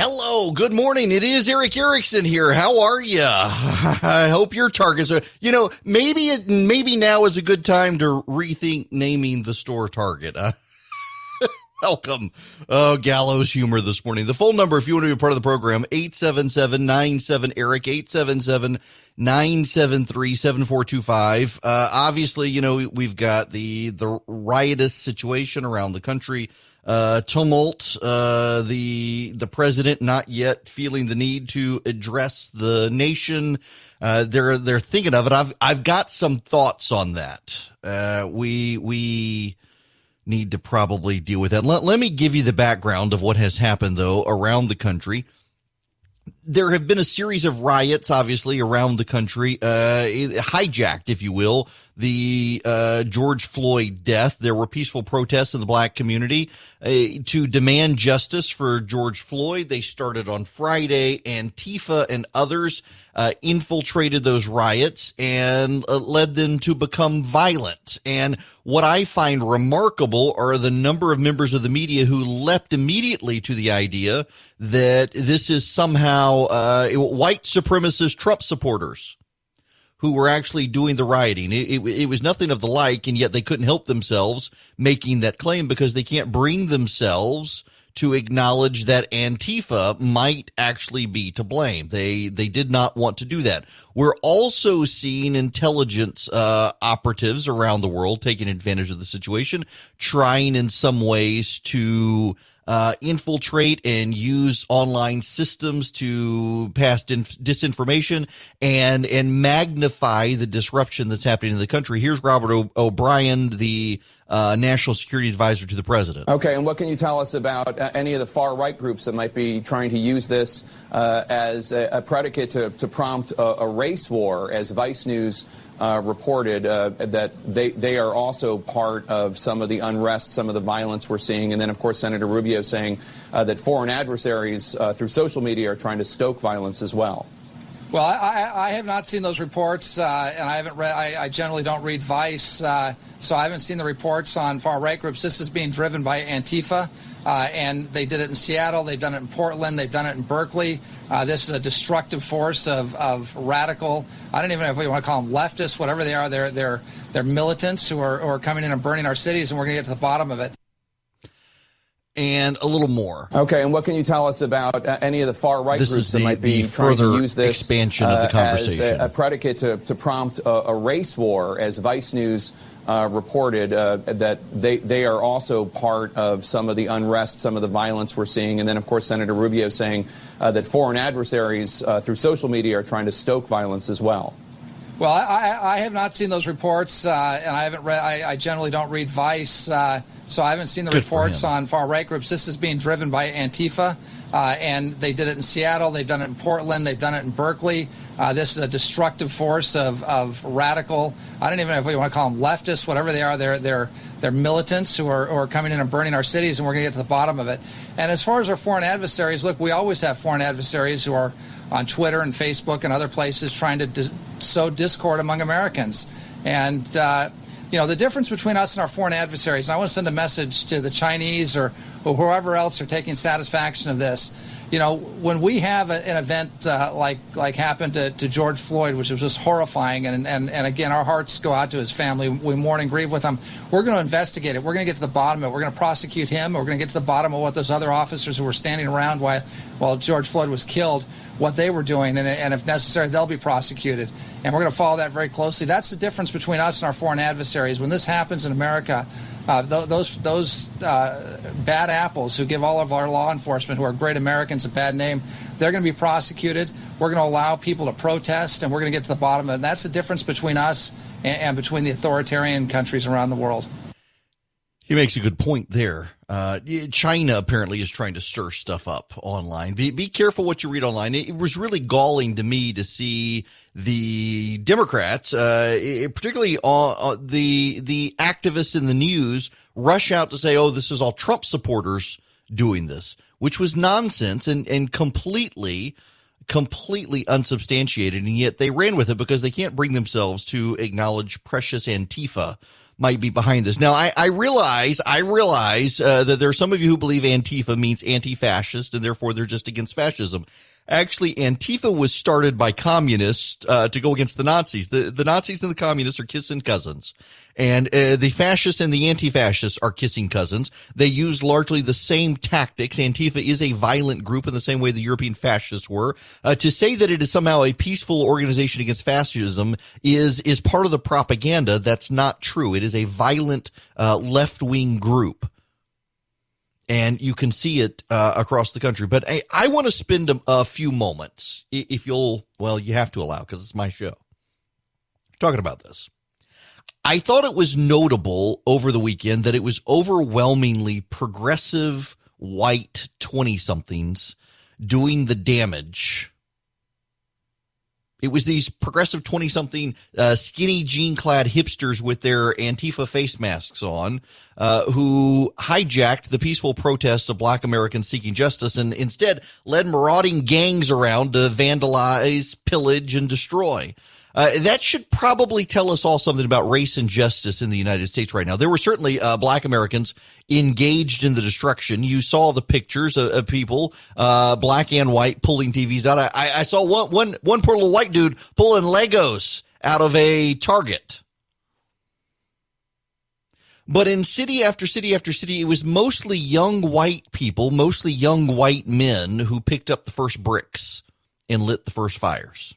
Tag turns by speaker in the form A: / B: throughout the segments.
A: Hello, good morning. It is Eric Erickson here. How are you? I hope your targets are, maybe now is a good time to rethink naming the store Target. Welcome. Gallows humor this morning. The phone number, if you want to be a part of the program, 877-97-ERIC, 877-973-7425. Obviously, we've got the riotous situation around the country, tumult, the president not yet feeling the need to address the nation. They're thinking of it. I've got some thoughts on that. We need to probably deal with that. Let me give you the background of what has happened, though, around the country. There have been a series of riots, obviously, around the country, hijacked, if you will, the George Floyd death. There were peaceful protests in the black community to demand justice for George Floyd. They started on Friday. Antifa and others infiltrated those riots and led them to become violent. And what I find remarkable are the number of members of the media who leapt immediately to the idea that this is somehow white supremacist Trump supporters who were actually doing the rioting. It was nothing of the like, and yet they couldn't help themselves making that claim because they can't bring themselves to acknowledge that Antifa might actually be to blame. They did not want to do that. We're also seeing intelligence operatives around the world taking advantage of the situation, trying in some ways to infiltrate and use online systems to pass disinformation and magnify the disruption that's happening in the country. Here's Robert O'Brien, the National Security Advisor to the President.
B: Okay, and what can you tell us about any of the far-right groups that might be trying to use this as a predicate to prompt a race war, as Vice News reported that they are also part of some of the unrest, some of the violence we're seeing. And then, of course, Senator Rubio saying that foreign adversaries through social media are trying to stoke violence as well.
C: Well, I have not seen those reports, and I haven't read. I generally don't read Vice, so I haven't seen the reports on far-right groups. This is being driven by Antifa, and they did it in Seattle. They've done it in Portland. They've done it in Berkeley. This is a destructive force of radical. I don't even know if we want to call them leftists, whatever they are. They're militants who are coming in and burning our cities, and we're going to get to the bottom of it.
A: And a little more.
B: Okay, and what can you tell us about any of the far-right groups that might be trying to use this
A: expansion of the conversation
B: as a predicate to prompt a race war, as Vice News reported that they are also part of some of the unrest, some of the violence we're seeing. And then, of course, Senator Rubio saying that foreign adversaries through social media are trying to stoke violence as well.
C: Well, I have not seen those reports, and I haven't read. I generally don't read Vice, so I haven't seen the reports on far-right groups. This is being driven by Antifa, and they did it in Seattle. They've done it in Portland. They've done it in Berkeley. This is a destructive force of radical. I don't even know if we want to call them leftists, whatever they are. They're militants who are coming in and burning our cities, and we're going to get to the bottom of it. And as far as our foreign adversaries, look, we always have foreign adversaries who are on Twitter and Facebook and other places trying to sow discord among Americans. And, the difference between us and our foreign adversaries, and I want to send a message to the Chinese or whoever else are taking satisfaction of this. When we have an event like happened to George Floyd, which was just horrifying, and again, our hearts go out to his family. We mourn and grieve with him. We're going to investigate it. We're going to get to the bottom of it. We're going to prosecute him. We're going to get to the bottom of what those other officers who were standing around while George Floyd was killed, what they were doing, and if necessary, they'll be prosecuted. And we're going to follow that very closely. That's the difference between us and our foreign adversaries. When this happens in America, those bad apples who give all of our law enforcement, who are great Americans, a bad name, they're going to be prosecuted. We're going to allow people to protest, and we're going to get to the bottom of it. And that's the difference between us and between the authoritarian countries around the world.
A: He makes a good point there. China apparently is trying to stir stuff up online. Be careful what you read online. It was really galling to me to see the Democrats, particularly the activists in the news, rush out to say, oh, this is all Trump supporters doing this, which was nonsense and completely unsubstantiated. And yet they ran with it because they can't bring themselves to acknowledge precious Antifa might be behind this. Now, I realize that there are some of you who believe Antifa means anti-fascist, and therefore they're just against fascism. Actually, Antifa was started by communists to go against the Nazis. The Nazis and the communists are kissing cousins. And the fascists and the anti-fascists are kissing cousins. They use largely the same tactics. Antifa is a violent group in the same way the European fascists were. To say that it is somehow a peaceful organization against fascism is part of the propaganda. That's not true. It is a violent left-wing group. And you can see it across the country. But I want to spend a few moments, if you'll, well, you have to allow, because it's my show, talking about this. I thought it was notable over the weekend that it was overwhelmingly progressive white 20-somethings doing the damage. It was these progressive 20-something skinny jean-clad hipsters with their Antifa face masks on who hijacked the peaceful protests of black Americans seeking justice and instead led marauding gangs around to vandalize, pillage, and destroy. That should probably tell us all something about race and justice in the United States right now. There were certainly black Americans engaged in the destruction. You saw the pictures of people, black and white, pulling TVs out. I saw one poor little white dude pulling Legos out of a Target. But in city after city after city, it was mostly young white people, mostly young white men who picked up the first bricks and lit the first fires.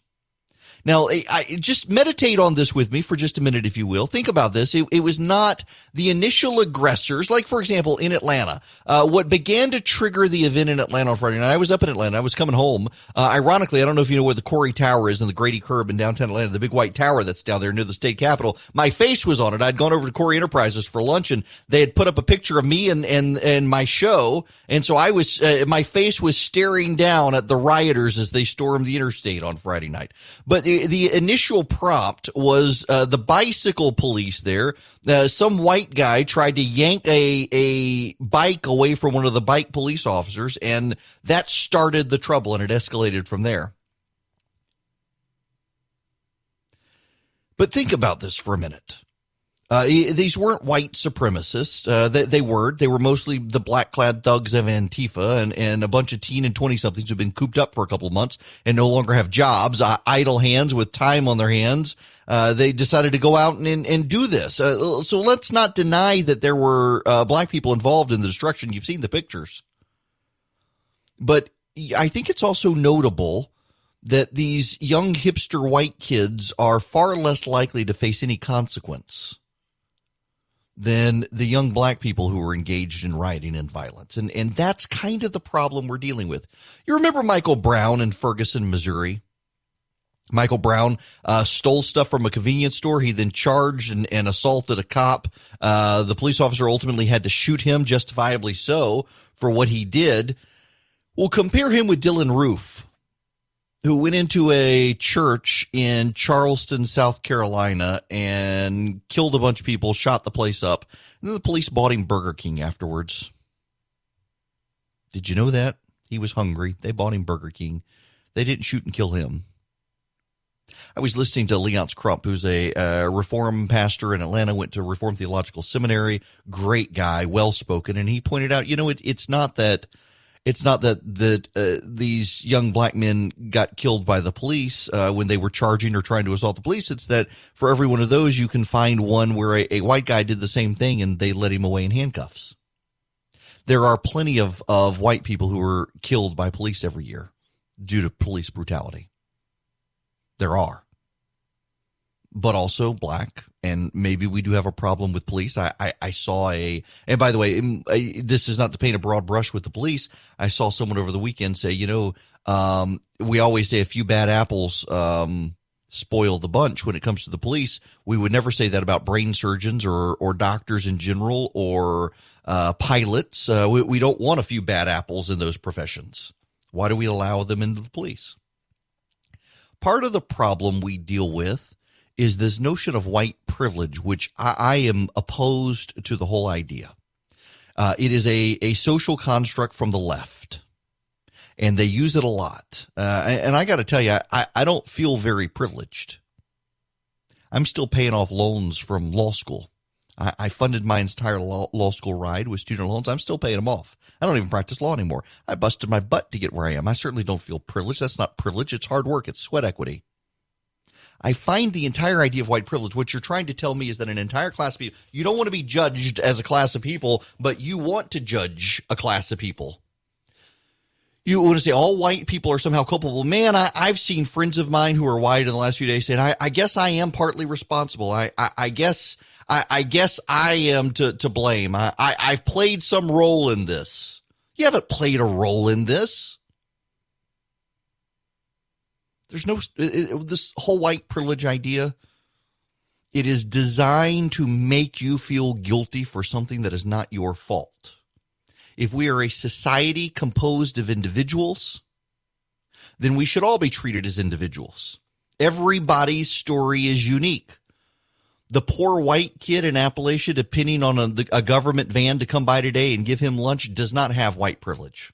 A: Now, I just meditate on this with me for just a minute, if you will. Think about this. It was not the initial aggressors, like, for example, in Atlanta. What began to trigger the event in Atlanta on Friday night, I was up in Atlanta. I was coming home. Ironically, I don't know if you know where the Corey Tower is in the Grady Curb in downtown Atlanta, the big white tower that's down there near the state capitol. My face was on it. I'd gone over to Corey Enterprises for lunch, and they had put up a picture of me and my show. And so I was, my face was staring down at the rioters as they stormed the interstate on Friday night. But the initial prompt was the bicycle police there. Some white guy tried to yank a bike away from one of the bike police officers, and that started the trouble, and it escalated from there. But think about this for a minute. These weren't white supremacists. They were mostly the black-clad thugs of Antifa and a bunch of teen and 20-somethings who've been cooped up for a couple of months and no longer have jobs, idle hands with time on their hands. They decided to go out and do this. So let's not deny that there were black people involved in the destruction. You've seen the pictures. But I think it's also notable that these young hipster white kids are far less likely to face any consequence than the young black people who were engaged in rioting and violence. And that's kind of the problem we're dealing with. You remember Michael Brown in Ferguson, Missouri? Michael Brown stole stuff from a convenience store. He then charged and assaulted a cop. The police officer ultimately had to shoot him, justifiably so, for what he did. Well, compare him with Dylan Roof, who went into a church in Charleston, South Carolina, and killed a bunch of people, shot the place up. And then the police bought him Burger King afterwards. Did you know that? He was hungry. They bought him Burger King. They didn't shoot and kill him. I was listening to Leonce Crump, who's a Reform pastor in Atlanta, went to Reformed Theological Seminary. Great guy, well-spoken. And he pointed out, it's not that these young black men got killed by the police when they were charging or trying to assault the police. It's that for every one of those, you can find one where a white guy did the same thing and they led him away in handcuffs. There are plenty of white people who are killed by police every year due to police brutality. There are. But also black, and maybe we do have a problem with police. I saw and by the way, this is not to paint a broad brush with the police. I saw someone over the weekend say, we always say a few bad apples spoil the bunch when it comes to the police. We would never say that about brain surgeons or doctors in general or pilots. We don't want a few bad apples in those professions. Why do we allow them into the police? Part of the problem we deal with is this notion of white privilege, which I am opposed to the whole idea. It is a social construct from the left, and they use it a lot. And I got to tell you, I don't feel very privileged. I'm still paying off loans from law school. I funded my entire law school ride with student loans. I'm still paying them off. I don't even practice law anymore. I busted my butt to get where I am. I certainly don't feel privileged. That's not privilege. It's hard work. It's sweat equity. I find the entire idea of white privilege, what you're trying to tell me is that an entire class of people, you don't want to be judged as a class of people, but you want to judge a class of people. You want to say all white people are somehow culpable. Man, I've seen friends of mine who are white in the last few days saying, I guess I am partly responsible. I guess I am to blame. I've played some role in this. You haven't played a role in this. There's no, this whole white privilege idea, it is designed to make you feel guilty for something that is not your fault. If we are a society composed of individuals, then we should all be treated as individuals. Everybody's story is unique. The poor white kid in Appalachia, depending on a government van to come by today and give him lunch, does not have white privilege.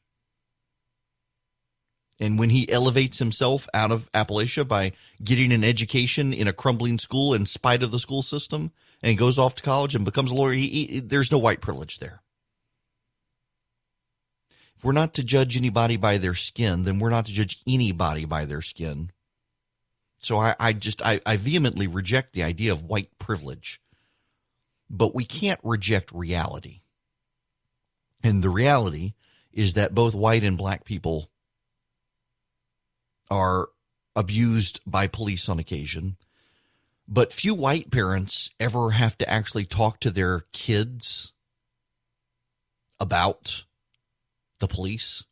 A: And when he elevates himself out of Appalachia by getting an education in a crumbling school in spite of the school system, and he goes off to college and becomes a lawyer, there's no white privilege there. If we're not to judge anybody by their skin, then we're not to judge anybody by their skin. So I vehemently reject the idea of white privilege. But we can't reject reality. And the reality is that both white and black people are abused by police on occasion. But few white parents ever have to actually talk to their kids about the police.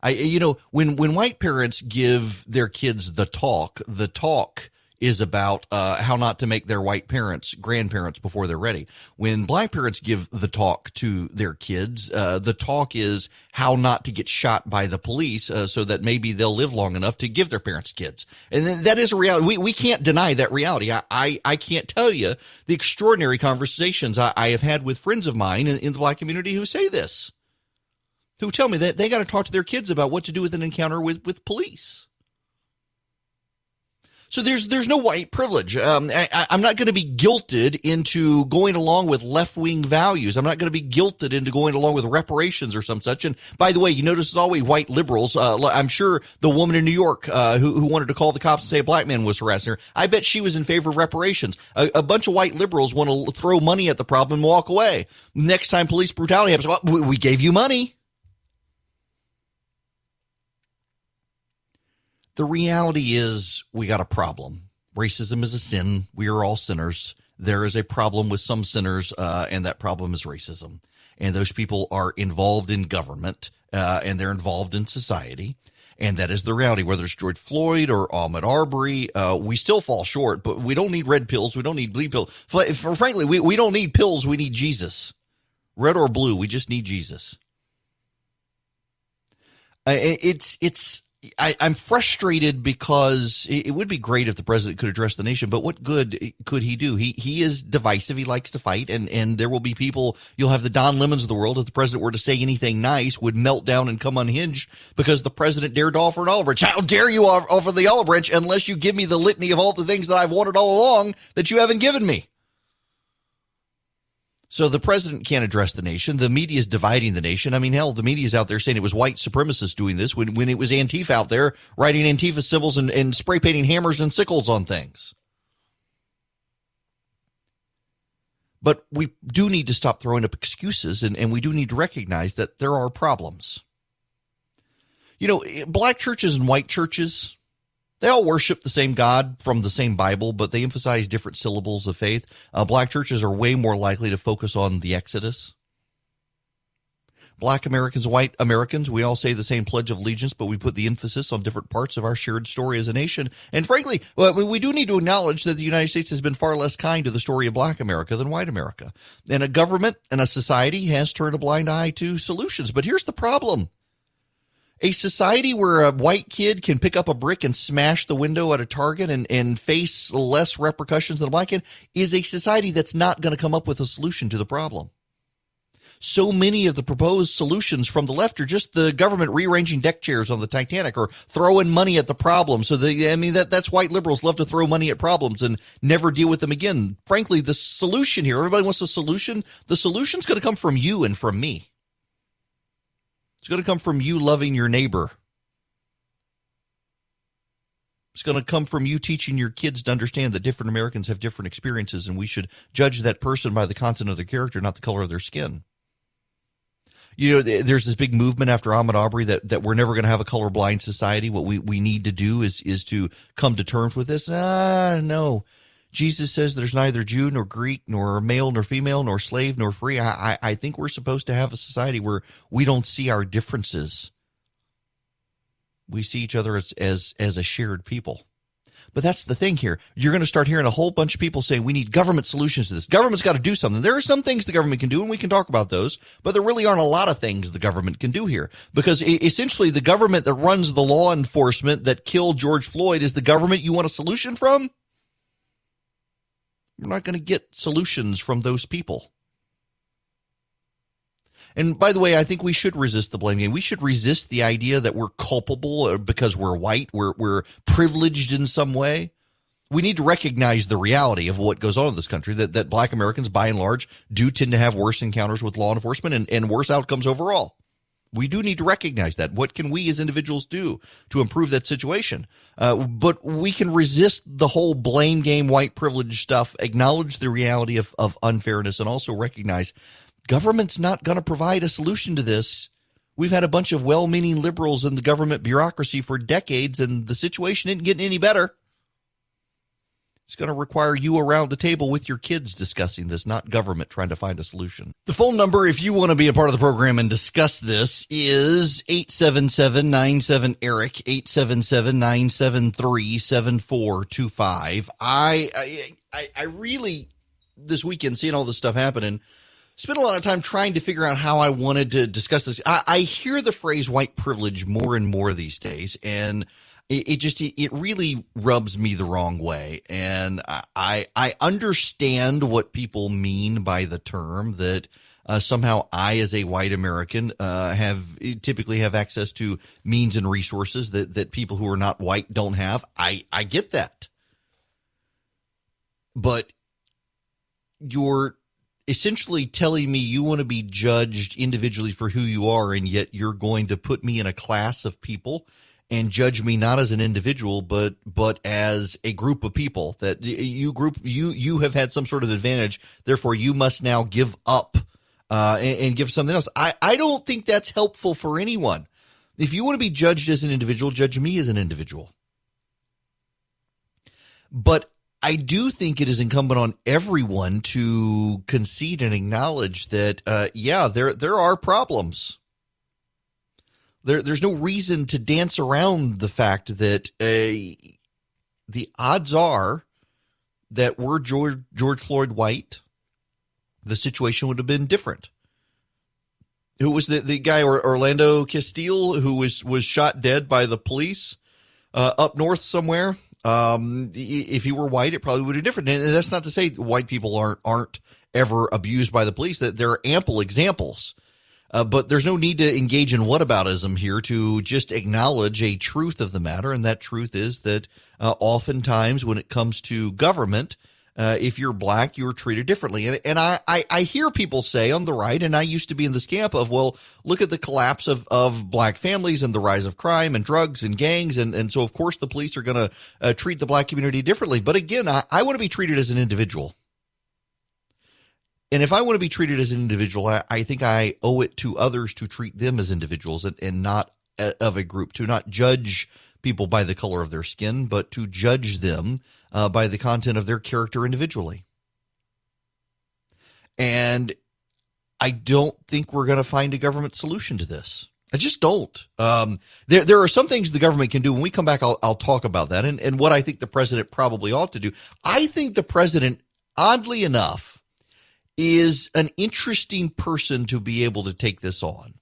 A: When white parents give their kids the talk is about how not to make their white parents grandparents before they're ready. When black parents give the talk to their kids, the talk is how not to get shot by the police so that maybe they'll live long enough to give their parents kids. And then that is a reality. We can't deny that reality. I can't tell you the extraordinary conversations I have had with friends of mine in the black community who say this, who tell me that they got to talk to their kids about what to do with an encounter with police. So there's no white privilege. I'm not going to be guilted into going along with left-wing values. I'm not going to be guilted into going along with reparations or some such. And by the way, you notice it's always white liberals. I'm sure the woman in New York who wanted to call the cops and say a black man was harassing her, I bet she was in favor of reparations. A bunch of white liberals want to throw money at the problem and walk away. Next time police brutality happens, well, we gave you money. The reality is we got a problem. Racism is a sin. We are all sinners. There is a problem with some sinners, and that problem is racism. And those people are involved in government, and they're involved in society. And that is the reality. Whether it's George Floyd or Ahmaud Arbery, we still fall short, but we don't need red pills. We don't need blue pills. Frankly, we don't need pills. We need Jesus. Red or blue, we just need Jesus. I'm frustrated because it would be great if the president could address the nation, but what good could he do? He is divisive. He likes to fight, and there will be people, you'll have the Don Lemons of the world, if the president were to say anything nice, would melt down and come unhinged because the president dared to offer an olive branch. How dare you offer the olive branch unless you give me the litany of all the things that I've wanted all along that you haven't given me? So the president can't address the nation. The media is dividing the nation. I mean, hell, the media is out there saying it was white supremacists doing this when it was Antifa out there writing Antifa symbols and spray painting hammers and sickles on things. But we do need to stop throwing up excuses, and we do need to recognize that there are problems. You know, black churches and white churches, they all worship the same God from the same Bible, but they emphasize different syllables of faith. Black churches are way more likely to focus on the Exodus. Black Americans, white Americans, we all say the same Pledge of Allegiance, but we put the emphasis on different parts of our shared story as a nation. And frankly, we do need to acknowledge that the United States has been far less kind to the story of black America than white America. And a government and a society has turned a blind eye to solutions. But here's the problem. A society where a white kid can pick up a brick and smash the window at a Target and face less repercussions than a black kid is a society that's not going to come up with a solution to the problem. so many of the proposed solutions from the left are just the government rearranging deck chairs on the Titanic or throwing money at the problem. So that's white liberals love to throw money at problems and never deal with them again. Frankly, the solution here, everybody wants a solution. The solution's going to come from you and from me. It's going to come from you loving your neighbor. It's going to come from you teaching your kids to understand that different Americans have different experiences, and we should judge that person by the content of their character, not the color of their skin. You know, there's this big movement after Ahmaud Arbery that we're never going to have a colorblind society. What we need to do is to come to terms with this. No. Jesus says there's neither Jew nor Greek nor male nor female nor slave nor free. I think we're supposed to have a society where we don't see our differences. We see each other as a shared people. But that's the thing here. You're going to start hearing a whole bunch of people saying we need government solutions to this. Government's got to do something. There are some things the government can do, and we can talk about those, but there really aren't a lot of things the government can do here. Because essentially the government that runs the law enforcement that killed George Floyd is the government you want a solution from? We're not going to get solutions from those people. And by the way, I think we should resist the blame game. We should resist the idea that we're culpable because we're white, we're privileged in some way. We need to recognize the reality of what goes on in this country, that black Americans, by and large, do tend to have worse encounters with law enforcement and worse outcomes overall. We do need to recognize that. What can we as individuals do to improve that situation? But we can resist the whole blame game, white privilege stuff, acknowledge the reality of unfairness, and also recognize government's not going to provide a solution to this. We've had a bunch of well-meaning liberals in the government bureaucracy for decades, and the situation isn't getting any better. It's going to require you around the table with your kids discussing this, not government trying to find a solution. The phone number, if you want to be a part of the program and discuss this, is 877-97-ERIC, 877-973-7425. I really, this weekend, seeing all this stuff happening, spent a lot of time trying to figure out how I wanted to discuss this. I hear the phrase white privilege more and more these days, and it really rubs me the wrong way. And I understand what people mean by the term, that somehow I, as a white American, typically have access to means and resources that people who are not white don't have. I get that. But you're essentially telling me you want to be judged individually for who you are, and yet you're going to put me in a class of people and judge me not as an individual, but as a group of people, that you have had some sort of advantage. Therefore, you must now give up and give something else. I don't think that's helpful for anyone. If you want to be judged as an individual, judge me as an individual. But I do think it is incumbent on everyone to concede and acknowledge that, there are problems. There's no reason to dance around the fact that the odds are that were George Floyd white, the situation would have been different. Who was the guy, Orlando Castile, who was shot dead by the police up north somewhere? If he were white, it probably would have been different. And that's not to say white people aren't ever abused by the police. That there are ample examples. But there's no need to engage in whataboutism here, to just acknowledge a truth of the matter. And that truth is that oftentimes when it comes to government, if you're black, you're treated differently. And I hear people say on the right, and I used to be in this camp of, well, look at the collapse of black families and the rise of crime and drugs and gangs. And so, of course, the police are going to treat the black community differently. But again, I want to be treated as an individual. And if I want to be treated as an individual, I think I owe it to others to treat them as individuals and not of a group, to not judge people by the color of their skin, but to judge them by the content of their character individually. And I don't think we're going to find a government solution to this. I just don't. There are some things the government can do. When we come back, I'll talk about that and what I think the president probably ought to do. I think the president, oddly enough, is an interesting person to be able to take this on.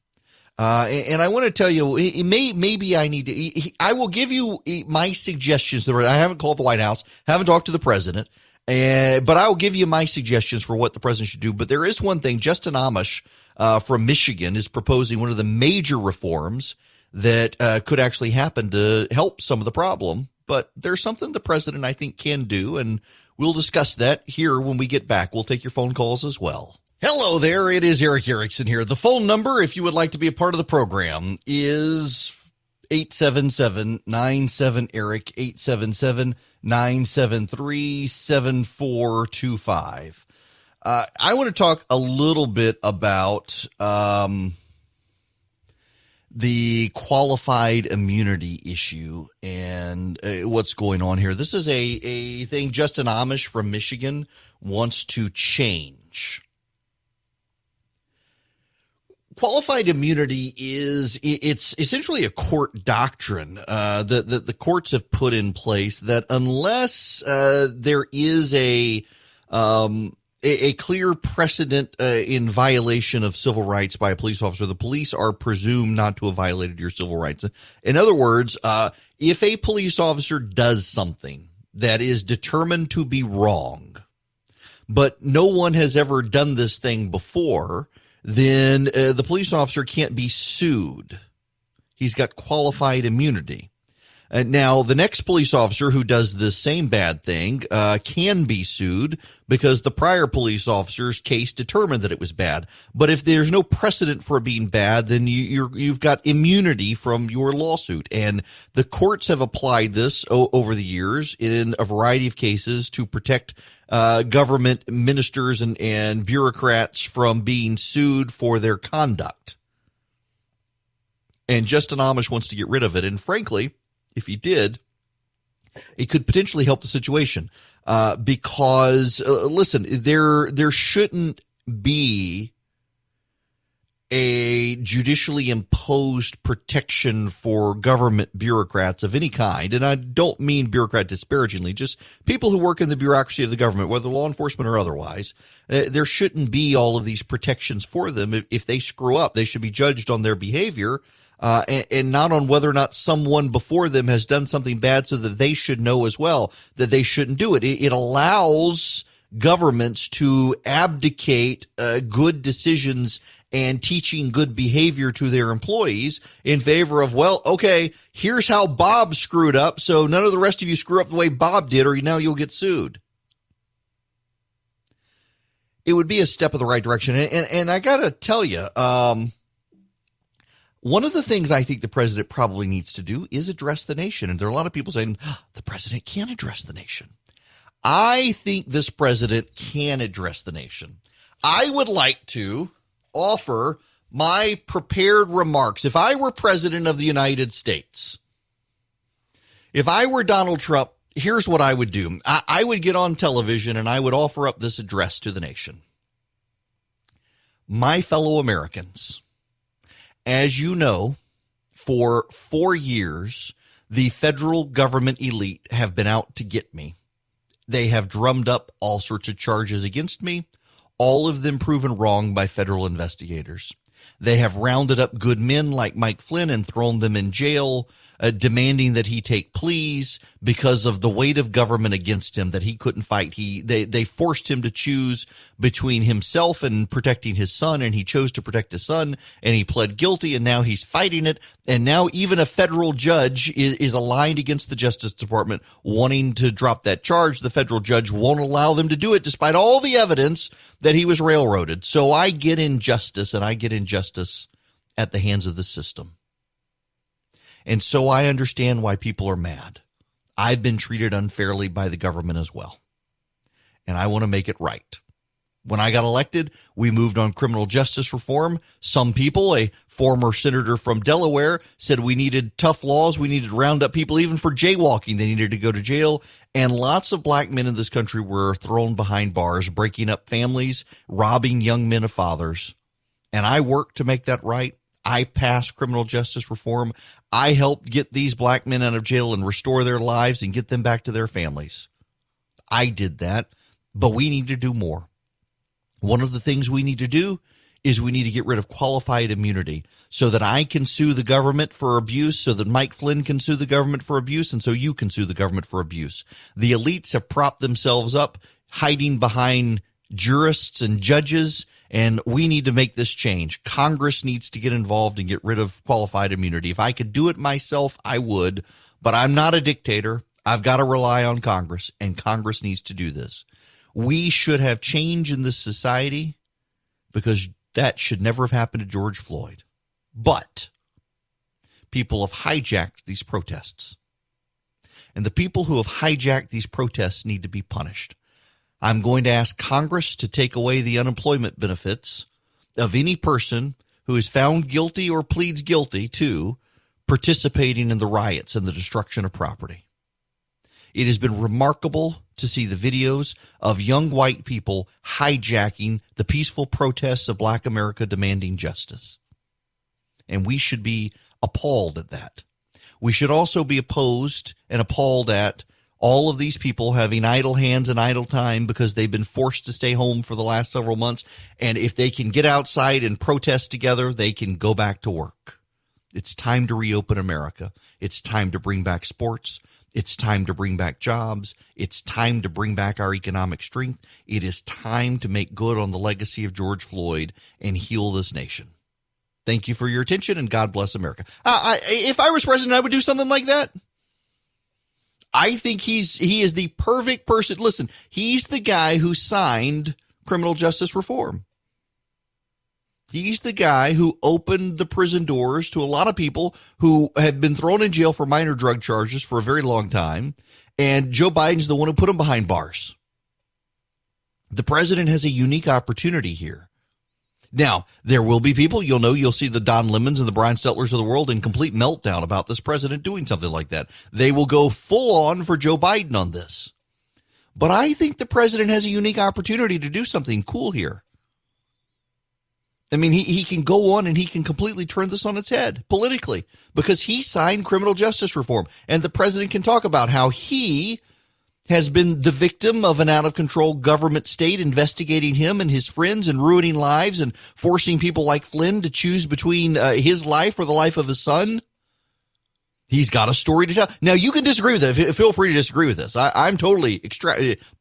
A: And I want to tell you, maybe I need to, I will give you my suggestions. I haven't called the White House, haven't talked to the president, but I will give you my suggestions for what the president should do. But there is one thing, Justin Amish, from Michigan is proposing one of the major reforms that could actually happen to help some of the problem. But there's something the president, I think, can do, and we'll discuss that here when we get back. We'll take your phone calls as well. Hello there, it is Eric Erickson here. The phone number, if you would like to be a part of the program, is 877-97-ERIC, 877-973-7425. I want to talk a little bit about the qualified immunity issue and what's going on here. This is a thing Justin Amish from Michigan wants to change. Qualified immunity it's essentially a court doctrine that the courts have put in place that unless there is a clear precedent in violation of civil rights by a police officer, the police are presumed not to have violated your civil rights. In other words, if a police officer does something that is determined to be wrong, but no one has ever done this thing before, then the police officer can't be sued. He's got qualified immunity. Now, the next police officer who does the same bad thing can be sued because the prior police officer's case determined that it was bad. But if there's no precedent for it being bad, then you've got immunity from your lawsuit. And the courts have applied this over the years in a variety of cases to protect government ministers and bureaucrats from being sued for their conduct. And Justin Amish wants to get rid of it. And frankly, if he did, it could potentially help the situation because, listen, there shouldn't be a judicially imposed protection for government bureaucrats of any kind. And I don't mean bureaucrat disparagingly, just people who work in the bureaucracy of the government, whether law enforcement or otherwise. There shouldn't be all of these protections for them. If they screw up, they should be judged on their behavior. And not on whether or not someone before them has done something bad so that they should know as well that they shouldn't do it. It allows governments to abdicate good decisions and teaching good behavior to their employees in favor of, well, okay, here's how Bob screwed up, so none of the rest of you screw up the way Bob did, or now you'll get sued. It would be a step in the right direction. And I got to tell you, one of the things I think the president probably needs to do is address the nation. And there are a lot of people saying, the president can't address the nation. I think this president can address the nation. I would like to offer my prepared remarks. If I were president of the United States, if I were Donald Trump, here's what I would do. I would get on television and I would offer up this address to the nation. My fellow Americans, as you know, for 4 years, the federal government elite have been out to get me. They have drummed up all sorts of charges against me, all of them proven wrong by federal investigators. They have rounded up good men like Mike Flynn and thrown them in jail, demanding that he take pleas because of the weight of government against him that he couldn't fight. They forced him to choose between himself and protecting his son, and he chose to protect his son, and he pled guilty, and now he's fighting it. And now even a federal judge is aligned against the Justice Department wanting to drop that charge. The federal judge won't allow them to do it despite all the evidence that he was railroaded. So I get injustice, and I get injustice at the hands of the system. And so I understand why people are mad. I've been treated unfairly by the government as well. And I want to make it right. When I got elected, we moved on criminal justice reform. Some people, a former senator from Delaware, said we needed tough laws. We needed to round up people even for jaywalking. They needed to go to jail. And lots of black men in this country were thrown behind bars, breaking up families, robbing young men of fathers. And I worked to make that right. I passed criminal justice reform. I helped get these black men out of jail and restore their lives and get them back to their families. I did that, but we need to do more. One of the things we need to do is we need to get rid of qualified immunity so that I can sue the government for abuse, so that Mike Flynn can sue the government for abuse, and so you can sue the government for abuse. The elites have propped themselves up, hiding behind jurists and judges And we need to make this change. Congress needs to get involved and get rid of qualified immunity. If I could do it myself, I would, but I'm not a dictator. I've got to rely on Congress, and Congress needs to do this. We should have change in this society because that should never have happened to George Floyd. But people have hijacked these protests. And the people who have hijacked these protests need to be punished. I'm going to ask Congress to take away the unemployment benefits of any person who is found guilty or pleads guilty to participating in the riots and the destruction of property. It has been remarkable to see the videos of young white people hijacking the peaceful protests of Black America demanding justice. And we should be appalled at that. We should also be opposed and appalled at all of these people having idle hands and idle time because they've been forced to stay home for the last several months. And if they can get outside and protest together, they can go back to work. It's time to reopen America. It's time to bring back sports. It's time to bring back jobs. It's time to bring back our economic strength. It is time to make good on the legacy of George Floyd and heal this nation. Thank you for your attention, and God bless America. If I was president, I would do something like that. I think he is the perfect person. Listen, he's the guy who signed criminal justice reform. He's the guy who opened the prison doors to a lot of people who have been thrown in jail for minor drug charges for a very long time. And Joe Biden's the one who put them behind bars. The president has a unique opportunity here. Now, there will be people, you'll see the Don Lemons and the Brian Steltlers of the world in complete meltdown about this president doing something like that. They will go full on for Joe Biden on this. But I think the president has a unique opportunity to do something cool here. I mean, he can go on and he can completely turn this on its head politically because he signed criminal justice reform. And the president can talk about how he has been the victim of an out-of-control government state investigating him and his friends and ruining lives and forcing people like Flynn to choose between his life or the life of his son. He's got a story to tell. Now, you can disagree with it. Feel free to disagree with this. I'm totally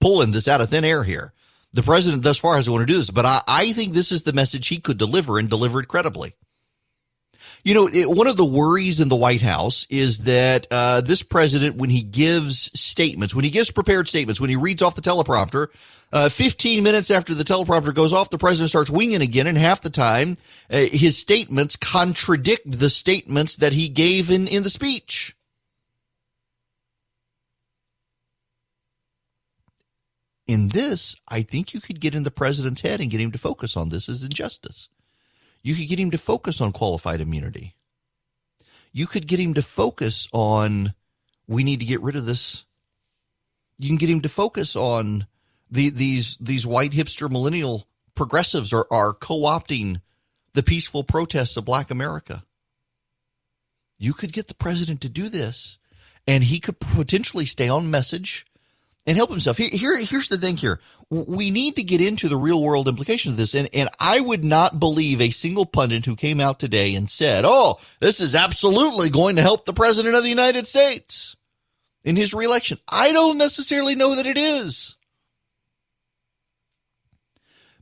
A: pulling this out of thin air here. The president thus far hasn't wanted to do this, but I think this is the message he could deliver and deliver it credibly. One of the worries in the White House is that this president, when he gives statements, when he gives prepared statements, when he reads off the teleprompter, 15 minutes after the teleprompter goes off, the president starts winging again, and half the time his statements contradict the statements that he gave in the speech. In this, I think you could get in the president's head and get him to focus on this as injustice. You could get him to focus on qualified immunity. You could get him to focus on, we need to get rid of this. You can get him to focus on these white hipster millennial progressives are co-opting the peaceful protests of Black America. You could get the president to do this, and he could potentially stay on message and help himself. Here's the thing here. We need to get into the real world implications of this. And I would not believe a single pundit who came out today and said, oh, this is absolutely going to help the president of the United States in his reelection. I don't necessarily know that it is.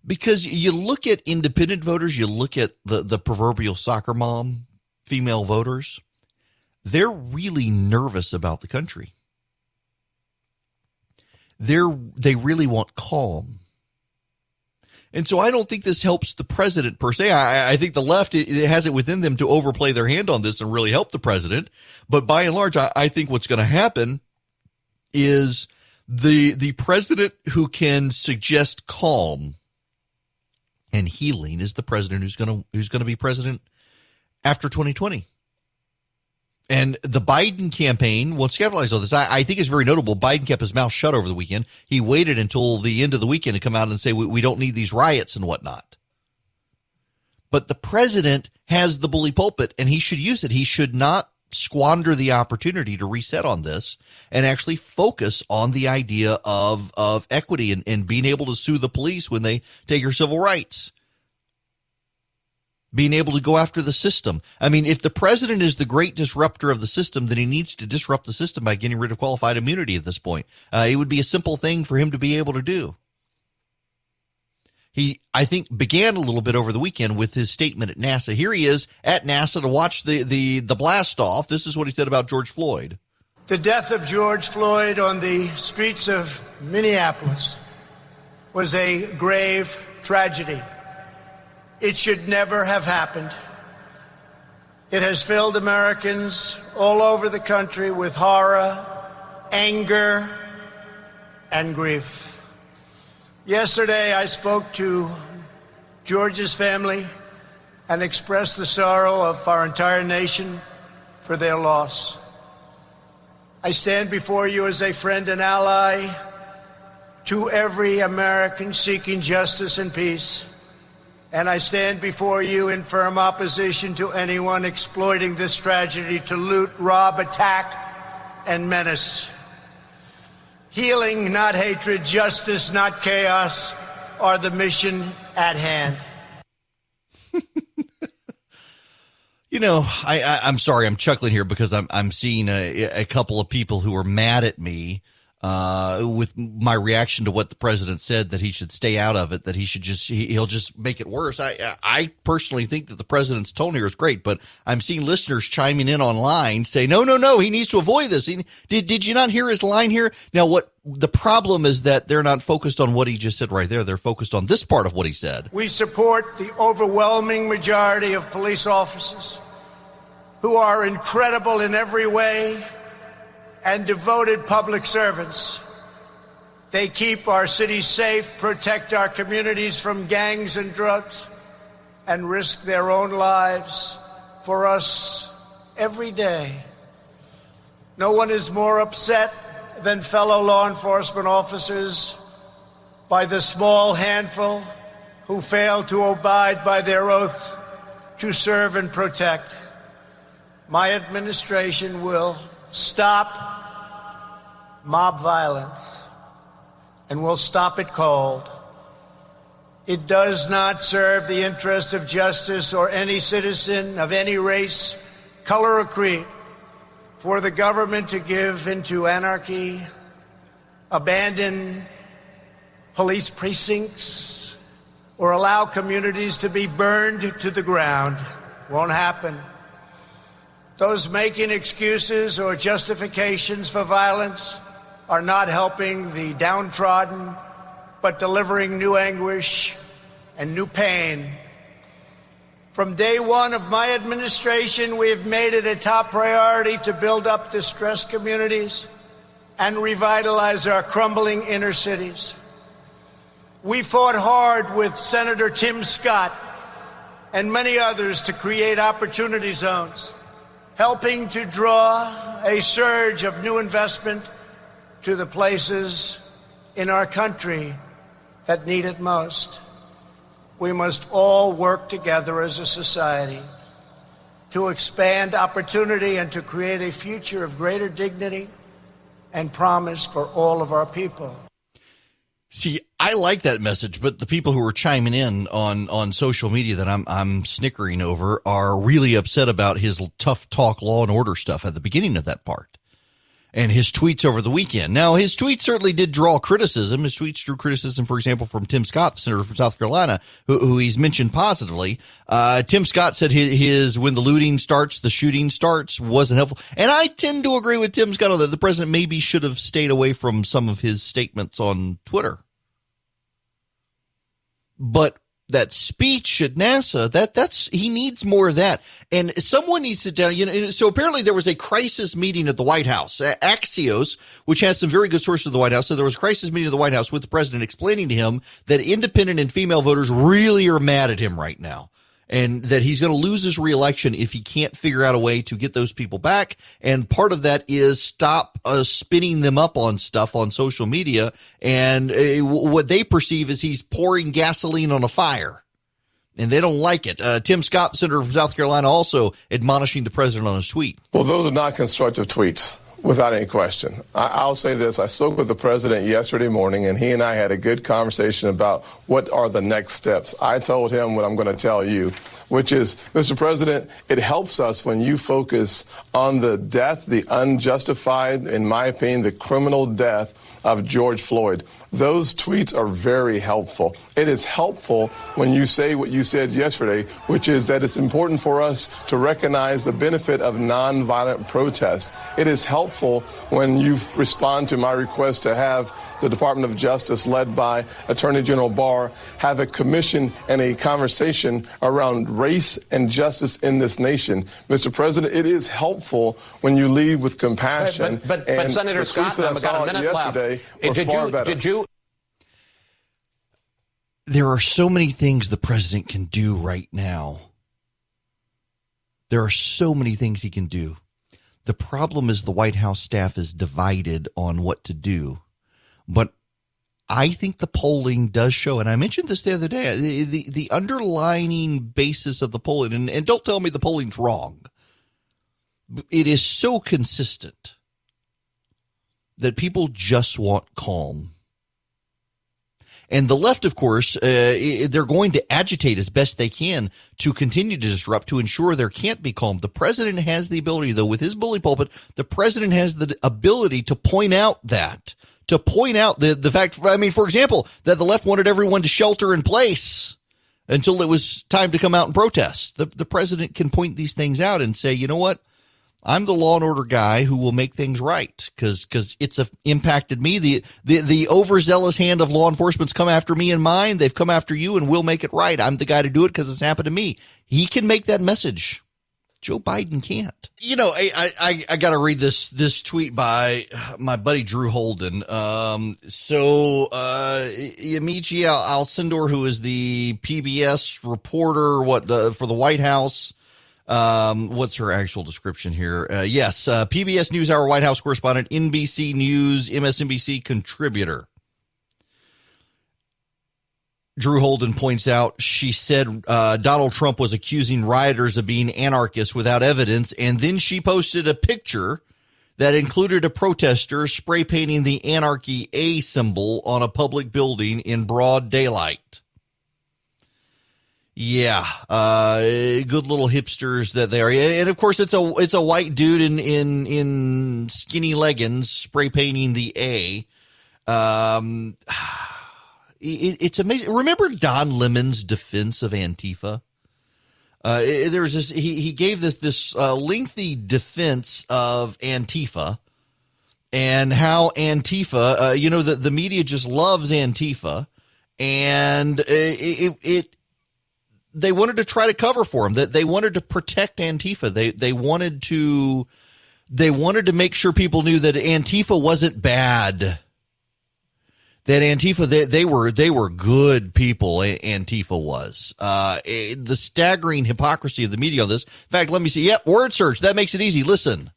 A: Because you look at independent voters, you look at the proverbial soccer mom, female voters, they're really nervous about the country. They really want calm. And so I don't think this helps the president per se. I think the left it has it within them to overplay their hand on this and really help the president. But by and large, I think what's going to happen is the president who can suggest calm and healing is the president who's going to be president after 2020. And the Biden campaign, let's capitalize on this. I think it's very notable. Biden kept his mouth shut over the weekend. He waited until the end of the weekend to come out and say, we don't need these riots and whatnot. But the president has the bully pulpit, and he should use it. He should not squander the opportunity to reset on this and actually focus on the idea of equity and being able to sue the police when they take your civil rights. Being able to go after the system. I mean, if the president is the great disruptor of the system, then he needs to disrupt the system by getting rid of qualified immunity at this point. It would be a simple thing for him to be able to do. he, I think, began a little bit over the weekend with his statement at NASA. Here he is at NASA to watch the blast off. This is what he said about George Floyd.
D: The death of George Floyd on the streets of Minneapolis was a grave tragedy. It should never have happened. It has filled Americans all over the country with horror, anger, and grief. Yesterday, I spoke to George's family and expressed the sorrow of our entire nation for their loss. I stand before you as a friend and ally to every American seeking justice and peace. And I stand before you in firm opposition to anyone exploiting this tragedy to loot, rob, attack, and menace. Healing, not hatred, justice, not chaos, are the mission at hand.
A: You know, I'm sorry, I'm chuckling here because I'm seeing a couple of people who are mad at me with my reaction to what the president said, that he should stay out of it, that he'll just make it worse. I personally think that the president's tone here is great, but I'm seeing listeners chiming in online say, no, he needs to avoid this. Did you not hear his line here? Now, what the problem is that they're not focused on what he just said right there. They're focused on this part of what he said.
D: We support the overwhelming majority of police officers who are incredible in every way and devoted public servants. They keep our cities safe, protect our communities from gangs and drugs, and risk their own lives for us every day. No one is more upset than fellow law enforcement officers by the small handful who fail to abide by their oath to serve and protect. My administration will stop mob violence, and will stop it cold. It does not serve the interest of justice or any citizen of any race, color, or creed for the government to give into anarchy, abandon police precincts, or allow communities to be burned to the ground. Won't happen. Those making excuses or justifications for violence are not helping the downtrodden, but delivering new anguish and new pain. From day one of my administration, we have made it a top priority to build up distressed communities and revitalize our crumbling inner cities. We fought hard with Senator Tim Scott and many others to create opportunity zones, helping to draw a surge of new investment to the places in our country that need it most. We must all work together as a society to expand opportunity and to create a future of greater dignity and promise for all of our people.
A: See, I like that message, but the people who are chiming in on social media that I'm snickering over are really upset about his tough talk, law and order stuff at the beginning of that part. And his tweets over the weekend. Now, his tweets certainly did draw criticism. His tweets drew criticism, for example, from Tim Scott, the senator from South Carolina, who he's mentioned positively. Tim Scott said his when the looting starts, the shooting starts wasn't helpful. And I tend to agree with Tim Scott on that. The president maybe should have stayed away from some of his statements on Twitter. But that speech at NASA, that's he needs more of that. And someone needs to down, so apparently there was a crisis meeting at the White House. Axios, which has some very good sources of the White House. So there was a crisis meeting at the White House with the president explaining to him that independent and female voters really are mad at him right now, and that he's going to lose his reelection if he can't figure out a way to get those people back. And part of that is stop spinning them up on stuff on social media. And what they perceive is he's pouring gasoline on a fire, and they don't like it. Tim Scott, the senator from South Carolina, also admonishing the president on his tweet.
E: Well, those are not constructive tweets, without any question. I'll say this. I spoke with the president yesterday morning, and he and I had a good conversation about what are the next steps. I told him what I'm going to tell you. which is, Mr. President, it helps us when you focus on the death, the unjustified, in my opinion, the criminal death of George Floyd. Those tweets are very helpful. It is helpful when you say what you said yesterday, which is that it's important for us to recognize the benefit of nonviolent protest. It is helpful when you respond to my request to have the Department of Justice, led by Attorney General Barr, have a commission and a conversation around race and justice in this nation. Mr. President, it is helpful when you lead with compassion.
F: But Senator Scott, I've got a minute left. Did you?
A: There are so many things the president can do right now. There are so many things he can do. The problem is the White House staff is divided on what to do. But I think the polling does show, and I mentioned this the other day, the underlying basis of the polling, and don't tell me the polling's wrong. It is so consistent that people just want calm. And the left, of course, they're going to agitate as best they can to continue to disrupt, to ensure there can't be calm. The president has the ability, though, with his bully pulpit, the president has the ability to point out that, to point out the fact, I mean, for example, that the left wanted everyone to shelter in place until it was time to come out and protest. The president can point these things out and say, you know what? I'm the law and order guy who will make things right because it's impacted me. The overzealous hand of law enforcement's come after me and mine. They've come after you, and we'll make it right. I'm the guy to do it because it's happened to me. He can make that message. Joe Biden can't. You know, I got to read this tweet by my buddy Drew Holden. So Yamiche Alcindor, who is the PBS reporter, for the White House. What's her actual description here? Yes, PBS NewsHour White House correspondent, NBC News, MSNBC contributor. Drew Holden points out, she said Donald Trump was accusing rioters of being anarchists without evidence, and then she posted a picture that included a protester spray painting the anarchy A symbol on a public building in broad daylight. Yeah, good little hipsters that they are, and of course it's a white dude in skinny leggings spray painting the A. It's amazing. Remember Don Lemon's defense of Antifa? There was this. He gave this lengthy defense of Antifa and how Antifa, the media just loves Antifa, and they wanted to try to cover for him, that they wanted to protect Antifa. They wanted to make sure people knew that Antifa wasn't bad. That Antifa, they were good people. Antifa was. The staggering hypocrisy of the media on this. In fact, let me see. Yep, word search. That makes it easy. Listen.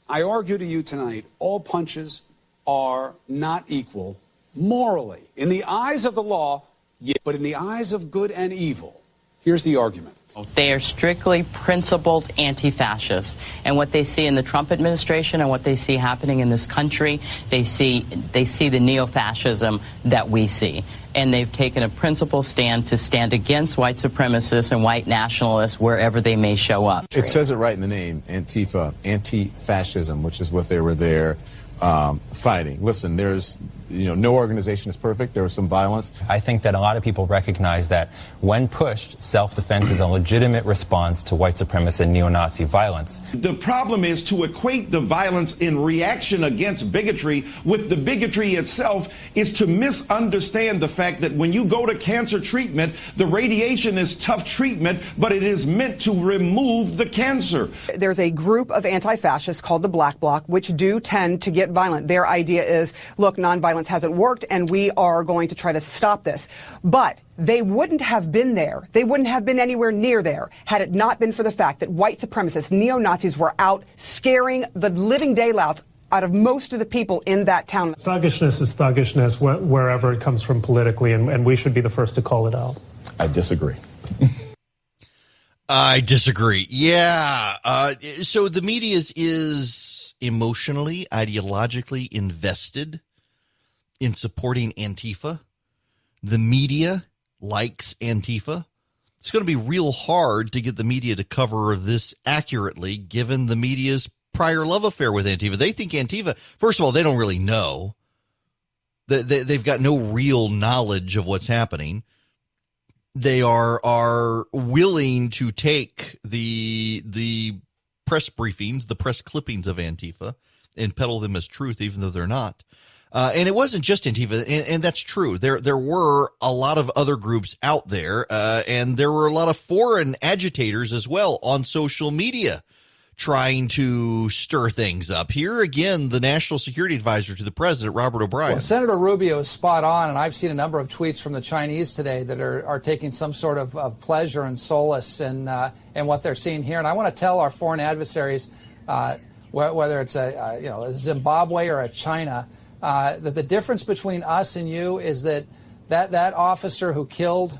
G: I argue to you tonight, all punches are not equal morally. In the eyes of the law, yeah, but in the eyes of good and evil, here's the argument.
H: They are strictly principled anti-fascists. And what they see in the Trump administration and what they see happening in this country, they see the neo-fascism that we see. And they've taken a principled stand to stand against white supremacists and white nationalists wherever they may show up.
I: It says it right in the name, Antifa, anti-fascism, which is what they were there fighting. Listen, there's no organization is perfect. There was some violence.
J: I think that a lot of people recognize that when pushed, self-defense is a legitimate response to white supremacist and neo-Nazi violence.
K: The problem is to equate the violence in reaction against bigotry with the bigotry itself is to misunderstand the fact that when you go to cancer treatment, the radiation is tough treatment, but it is meant to remove the cancer.
L: There's a group of anti-fascists called the Black Bloc, which do tend to get violent. Their idea is, look, nonviolence hasn't worked, and we are going to try to stop this. But they wouldn't have been there. They wouldn't have been anywhere near there had it not been for the fact that white supremacists, neo-Nazis, were out scaring the living daylights out of most of the people in that town.
M: Thuggishness is thuggishness wherever it comes from politically, and we should be the first to call it out.
I: I disagree.
A: I disagree. Yeah. So the media is emotionally, ideologically invested in supporting Antifa. The media likes Antifa. it's going to be real hard to get the media to cover this accurately, given the media's prior love affair with Antifa. They think Antifa, first of all, they don't really know. They've got no real knowledge of what's happening. They are willing to take the press briefings, the press clippings of Antifa, and peddle them as truth, even though they're not. And it wasn't just Antifa, and that's true. There were a lot of other groups out there, and there were a lot of foreign agitators as well on social media trying to stir things up. Here again, the national security advisor to the president, Robert O'Brien.
C: Well, Senator Rubio is spot on, and I've seen a number of tweets from the Chinese today that are taking some sort of pleasure and solace in what they're seeing here. And I want to tell our foreign adversaries, whether it's a Zimbabwe or a China, that the difference between us and you is that officer who killed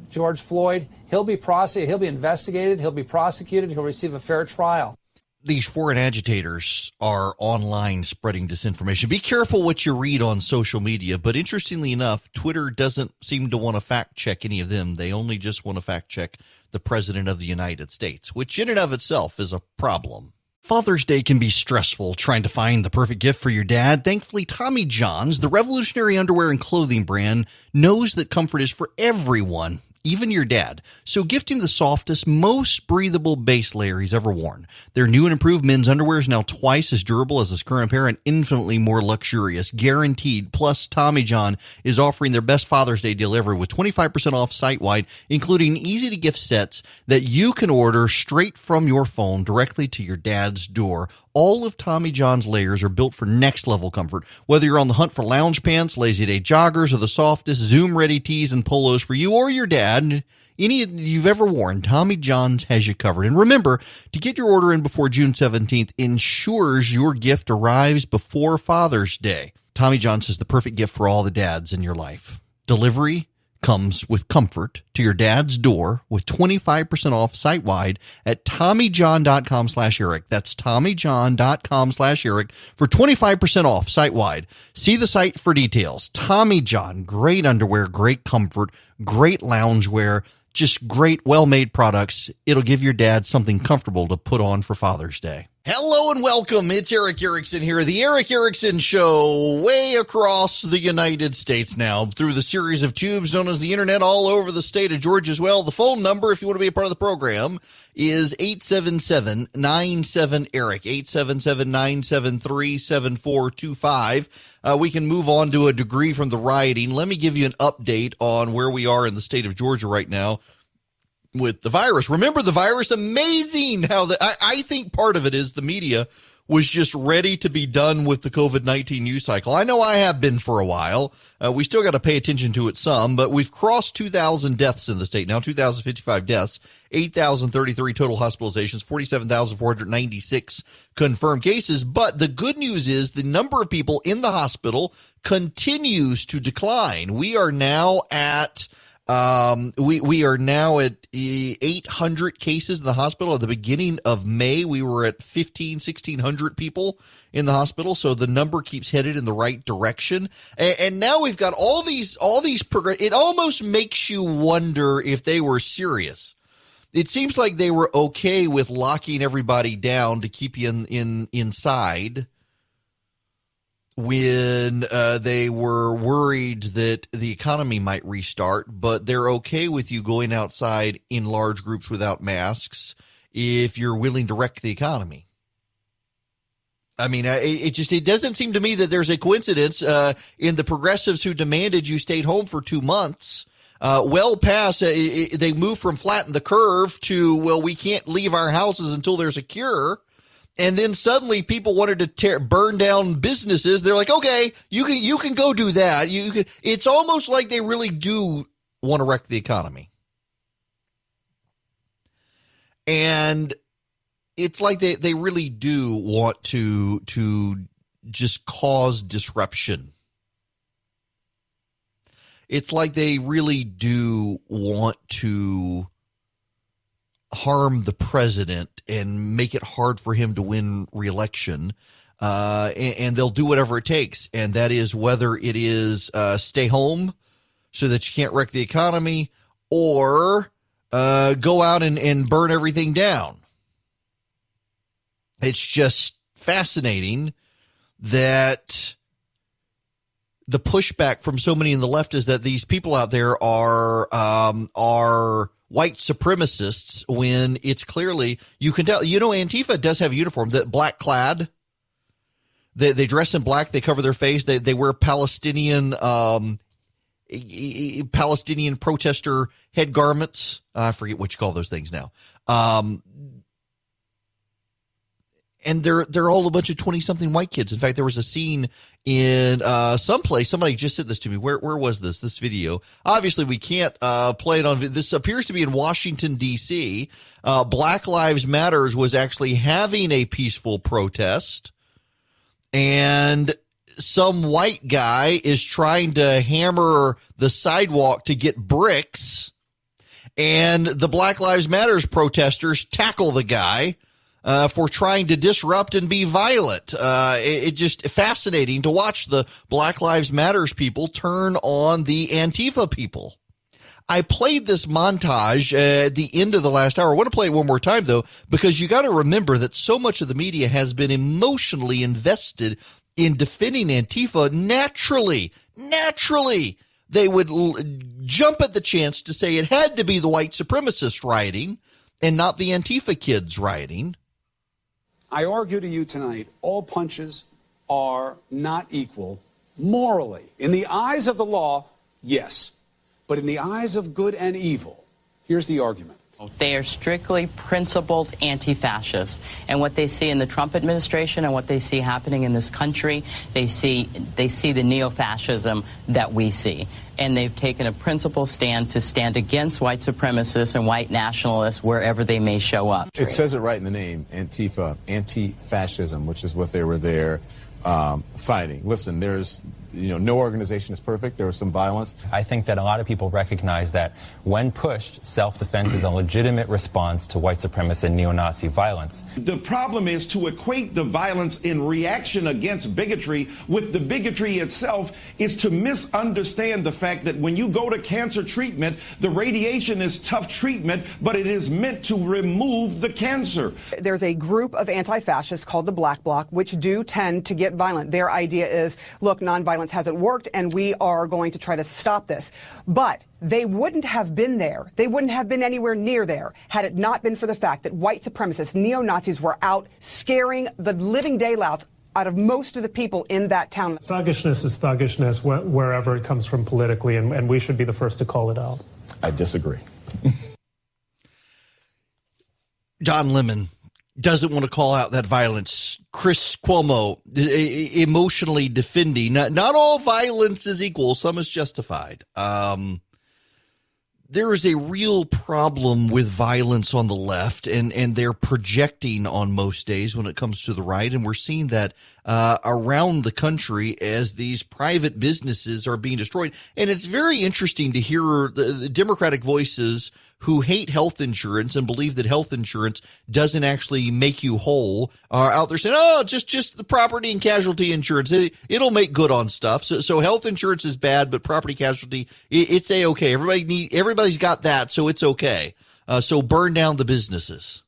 C: George Floyd, he'll be prosecuted, he'll be investigated, he'll be prosecuted, he'll receive a fair trial.
A: These foreign agitators are online spreading disinformation. Be careful what you read on social media, but interestingly enough, Twitter doesn't seem to want to fact check any of them. They only just want to fact check the president of the United States, which in and of itself is a problem. Father's Day can be stressful trying to find the perfect gift for your dad. Thankfully, Tommy John's, the revolutionary underwear and clothing brand, knows that comfort is for everyone, even your dad. So gift him the softest, most breathable base layer he's ever worn. Their new and improved men's underwear is now twice as durable as his current pair and infinitely more luxurious, guaranteed. Plus, Tommy John is offering their best Father's Day deal ever with 25% off site-wide, including easy-to-gift sets that you can order straight from your phone directly to your dad's door. All of Tommy John's layers are built for next-level comfort. Whether you're on the hunt for lounge pants, lazy-day joggers, or the softest Zoom-ready tees and polos for you or your dad, any you've ever worn, Tommy John's has you covered. And remember, to get your order in before June 17th ensures your gift arrives before Father's Day. Tommy John's is the perfect gift for all the dads in your life. Delivery comes with comfort to your dad's door with 25% off site-wide at TommyJohn.com/Eric. That's TommyJohn.com/Eric for 25% off site-wide. See the site for details. Tommy John, great underwear, great comfort, great loungewear, just great, well-made products. It'll give your dad something comfortable to put on for Father's Day. Hello and welcome. It's Eric Erickson here, the Eric Erickson Show, way across the United States now through the series of tubes known as the Internet, all over the state of Georgia as well. The phone number, if you want to be a part of the program, is 877-97-ERIC, 877-973-7425. We can move on to a degree from the rioting. Let me give you an update on where we are in the state of Georgia right now with the virus. Remember the virus? Amazing how I think part of it is the media was just ready to be done with the COVID-19 news cycle. I know I have been for a while. We still got to pay attention to it some, but we've crossed 2,000 deaths in the state now, 2,055 deaths, 8,033 total hospitalizations, 47,496 confirmed cases. But the good news is the number of people in the hospital continues to decline. We are now at we are now at 800 cases in the hospital. At the beginning of May, we were at 1,600 people in the hospital. So the number keeps headed in the right direction. And now we've got all these it almost makes you wonder if they were serious. It seems like they were okay with locking everybody down to keep you inside when they were worried that the economy might restart, but they're okay with you going outside in large groups without masks if you're willing to wreck the economy. I mean, it doesn't seem to me that there's a coincidence in the progressives who demanded you stayed home for 2 months. Well past, they moved from flatten the curve to, well, we can't leave our houses until there's a cure. And then suddenly people wanted to burn down businesses. They're like, okay, you can go do that. It's almost like they really do want to wreck the economy. And it's like they really do want to just cause disruption. It's like they really do want to harm the president and make it hard for him to win re-election. And they'll do whatever it takes. And that is whether it is stay home so that you can't wreck the economy, or go out and burn everything down. It's just fascinating that the pushback from so many in the left is that these people out there are white supremacists when it's clearly, you can tell, Antifa does have a uniform, that black clad. They dress in black. They cover their face. They wear Palestinian protester head garments. I forget what you call those things now. And they're all a bunch of 20-something white kids. In fact, there was a scene in someplace. Somebody just said this to me. Where was this video? Obviously, we can't play it on. This appears to be in Washington, D.C. Black Lives Matters was actually having a peaceful protest, and some white guy is trying to hammer the sidewalk to get bricks, and the Black Lives Matters protesters tackle the guy for trying to disrupt and be violent. It just fascinating to watch the Black Lives Matters people turn on the Antifa people. I played this montage at the end of the last hour. I want to play it one more time, though, because you got to remember that so much of the media has been emotionally invested in defending Antifa. Naturally, they would jump at the chance to say it had to be the white supremacists rioting and not the Antifa kids rioting.
G: I argue to you tonight, all punches are not equal morally. In the eyes of the law, yes. But in the eyes of good and evil, here's the argument.
H: They are strictly principled anti-fascists. And what they see in the Trump administration and what they see happening in this country, they see the neo-fascism that we see. And they've taken a principled stand to stand against white supremacists and white nationalists wherever they may show up.
I: It says it right in the name, Antifa, anti-fascism, which is what they were there fighting. Listen, there's no organization is perfect. There was some violence.
J: I think that a lot of people recognize that when pushed, self-defense is a legitimate response to white supremacist and neo-Nazi violence.
K: The problem is to equate the violence in reaction against bigotry with the bigotry itself is to misunderstand the fact that when you go to cancer treatment, the radiation is tough treatment, but it is meant to remove the cancer.
L: There's a group of anti-fascists called the Black Bloc, which do tend to get violent. Their idea is, look, nonviolence hasn't worked, and we are going to try to stop this. But they wouldn't have been there. They wouldn't have been anywhere near there had it not been for the fact that white supremacists, neo-Nazis, were out scaring the living daylights out of most of the people in that town.
M: Thuggishness is thuggishness wherever it comes from politically, and we should be the first to call it out.
I: I disagree.
A: Don Lemon doesn't want to call out that violence. Chris Cuomo emotionally defending. Not all violence is equal. Some is justified. There is a real problem with violence on the left, and they're projecting on most days when it comes to the right. And we're seeing that around the country as these private businesses are being destroyed. And it's very interesting to hear the Democratic voices who hate health insurance and believe that health insurance doesn't actually make you whole are out there saying, oh, just the property and casualty insurance. It'll make good on stuff. So health insurance is bad, but property casualty, it's A-okay. Everybody's got that, so it's okay. So burn down the businesses.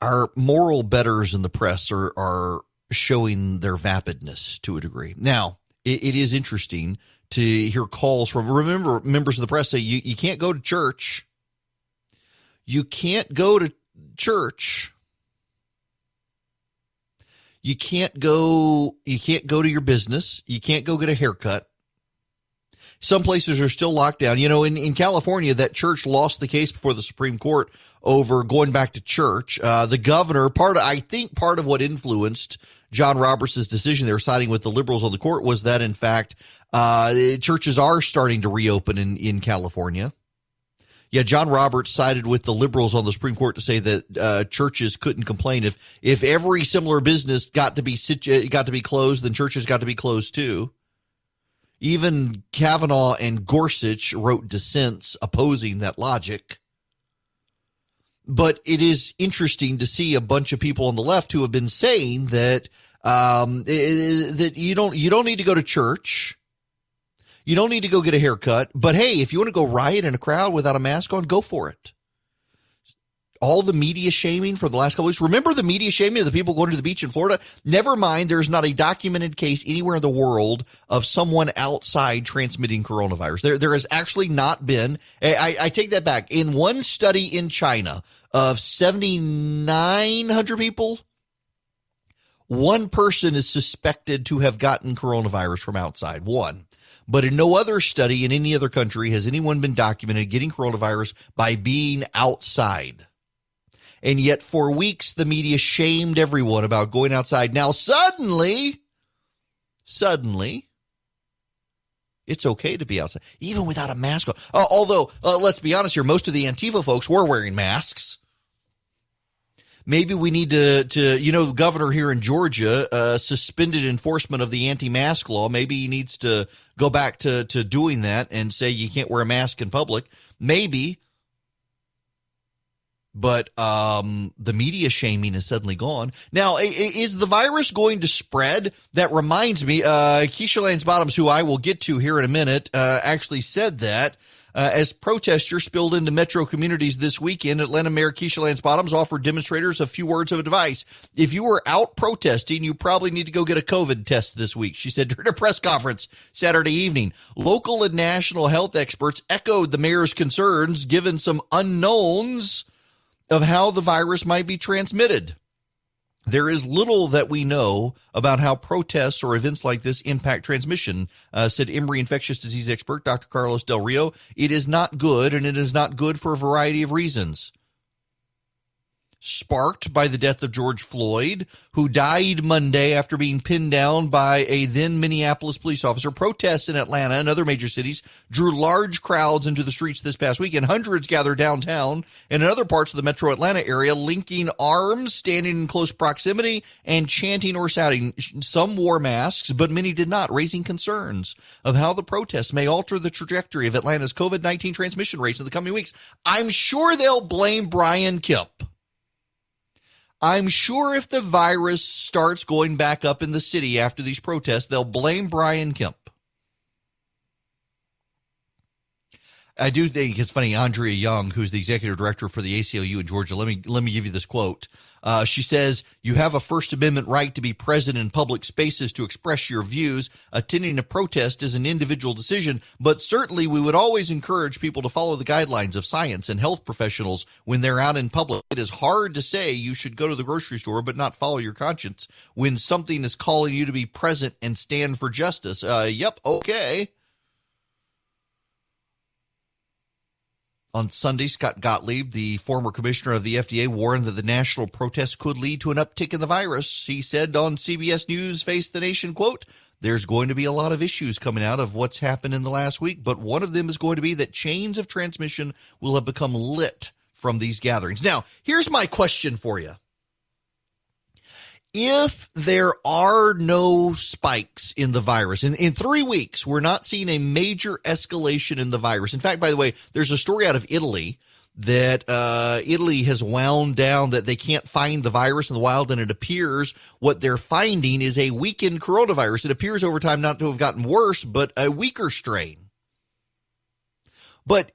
A: Our moral betters in the press are showing their vapidness to a degree. Now, it is interesting to hear calls from, members of the press say you can't go to church. You can't go to church. You can't go to your business. You can't go get a haircut. Some places are still locked down. In California, that church lost the case before the Supreme Court over going back to church. The governor, I think part of what influenced John Roberts' decision, they were siding with the liberals on the court, was that, in fact, churches are starting to reopen in California. Yeah, John Roberts sided with the liberals on the Supreme Court to say that churches couldn't complain if every similar business got to be closed, then churches got to be closed too. Even Kavanaugh and Gorsuch wrote dissents opposing that logic. But it is interesting to see a bunch of people on the left who have been saying that that you don't need to go to church. You don't need to go get a haircut. But hey, if you want to go riot in a crowd without a mask on, go for it. All the media shaming for the last couple of weeks. Remember the media shaming of the people going to the beach in Florida? Never mind, there's not a documented case anywhere in the world of someone outside transmitting coronavirus. There has actually not been. I take that back. In one study in China of 7,900 people, one person is suspected to have gotten coronavirus from outside. One. But in no other study in any other country has anyone been documented getting coronavirus by being outside. And yet for weeks, the media shamed everyone about going outside. Now, suddenly, it's okay to be outside, even without a mask on. Although, let's be honest here, most of the Antifa folks were wearing masks. Maybe we need to the governor here in Georgia suspended enforcement of the anti-mask law. Maybe he needs to go back to doing that and say you can't wear a mask in public. Maybe. But the media shaming is suddenly gone. Now, is the virus going to spread? That reminds me, Keisha Lance Bottoms, who I will get to here in a minute, actually said that as protesters spilled into metro communities this weekend. Atlanta Mayor Keisha Lance Bottoms offered demonstrators a few words of advice. If you were out protesting, you probably need to go get a COVID test this week, she said during a press conference Saturday evening. Local and national health experts echoed the mayor's concerns, given some unknowns of how the virus might be transmitted. There is little that we know about how protests or events like this impact transmission, said Emory infectious disease expert Dr. Carlos Del Rio. It is not good, and it is not good for a variety of reasons. Sparked by the death of George Floyd, who died Monday after being pinned down by a then Minneapolis police officer. Protests in Atlanta and other major cities drew large crowds into the streets this past weekend. Hundreds gathered downtown and in other parts of the metro Atlanta area, linking arms, standing in close proximity, and chanting or shouting. Some wore masks, but many did not, raising concerns of how the protests may alter the trajectory of Atlanta's COVID-19 transmission rates in the coming weeks. I'm sure they'll blame Brian Kemp. I'm sure if the virus starts going back up in the city after these protests, they'll blame Brian Kemp. I do think it's funny. Andrea Young, who's the executive director for the ACLU in Georgia, let me give you this quote. She says, "You have a First Amendment right to be present in public spaces to express your views. Attending a protest is an individual decision, but certainly we would always encourage people to follow the guidelines of science and health professionals when they're out in public. It is hard to say you should go to the grocery store but not follow your conscience when something is calling you to be present and stand for justice." Yep, okay. On Sunday, Scott Gottlieb, the former commissioner of the FDA, warned that the national protests could lead to an uptick in the virus. He said on CBS News Face the Nation, quote, "There's going to be a lot of issues coming out of what's happened in the last week, but one of them is going to be that chains of transmission will have become lit from these gatherings." Now, here's my question for you. If there are no spikes in the virus, in 3 weeks, we're not seeing a major escalation in the virus. In fact, by the way, there's a story out of Italy that Italy has wound down, that they can't find the virus in the wild, and it appears what they're finding is a weakened coronavirus. It appears over time not to have gotten worse, but a weaker strain. But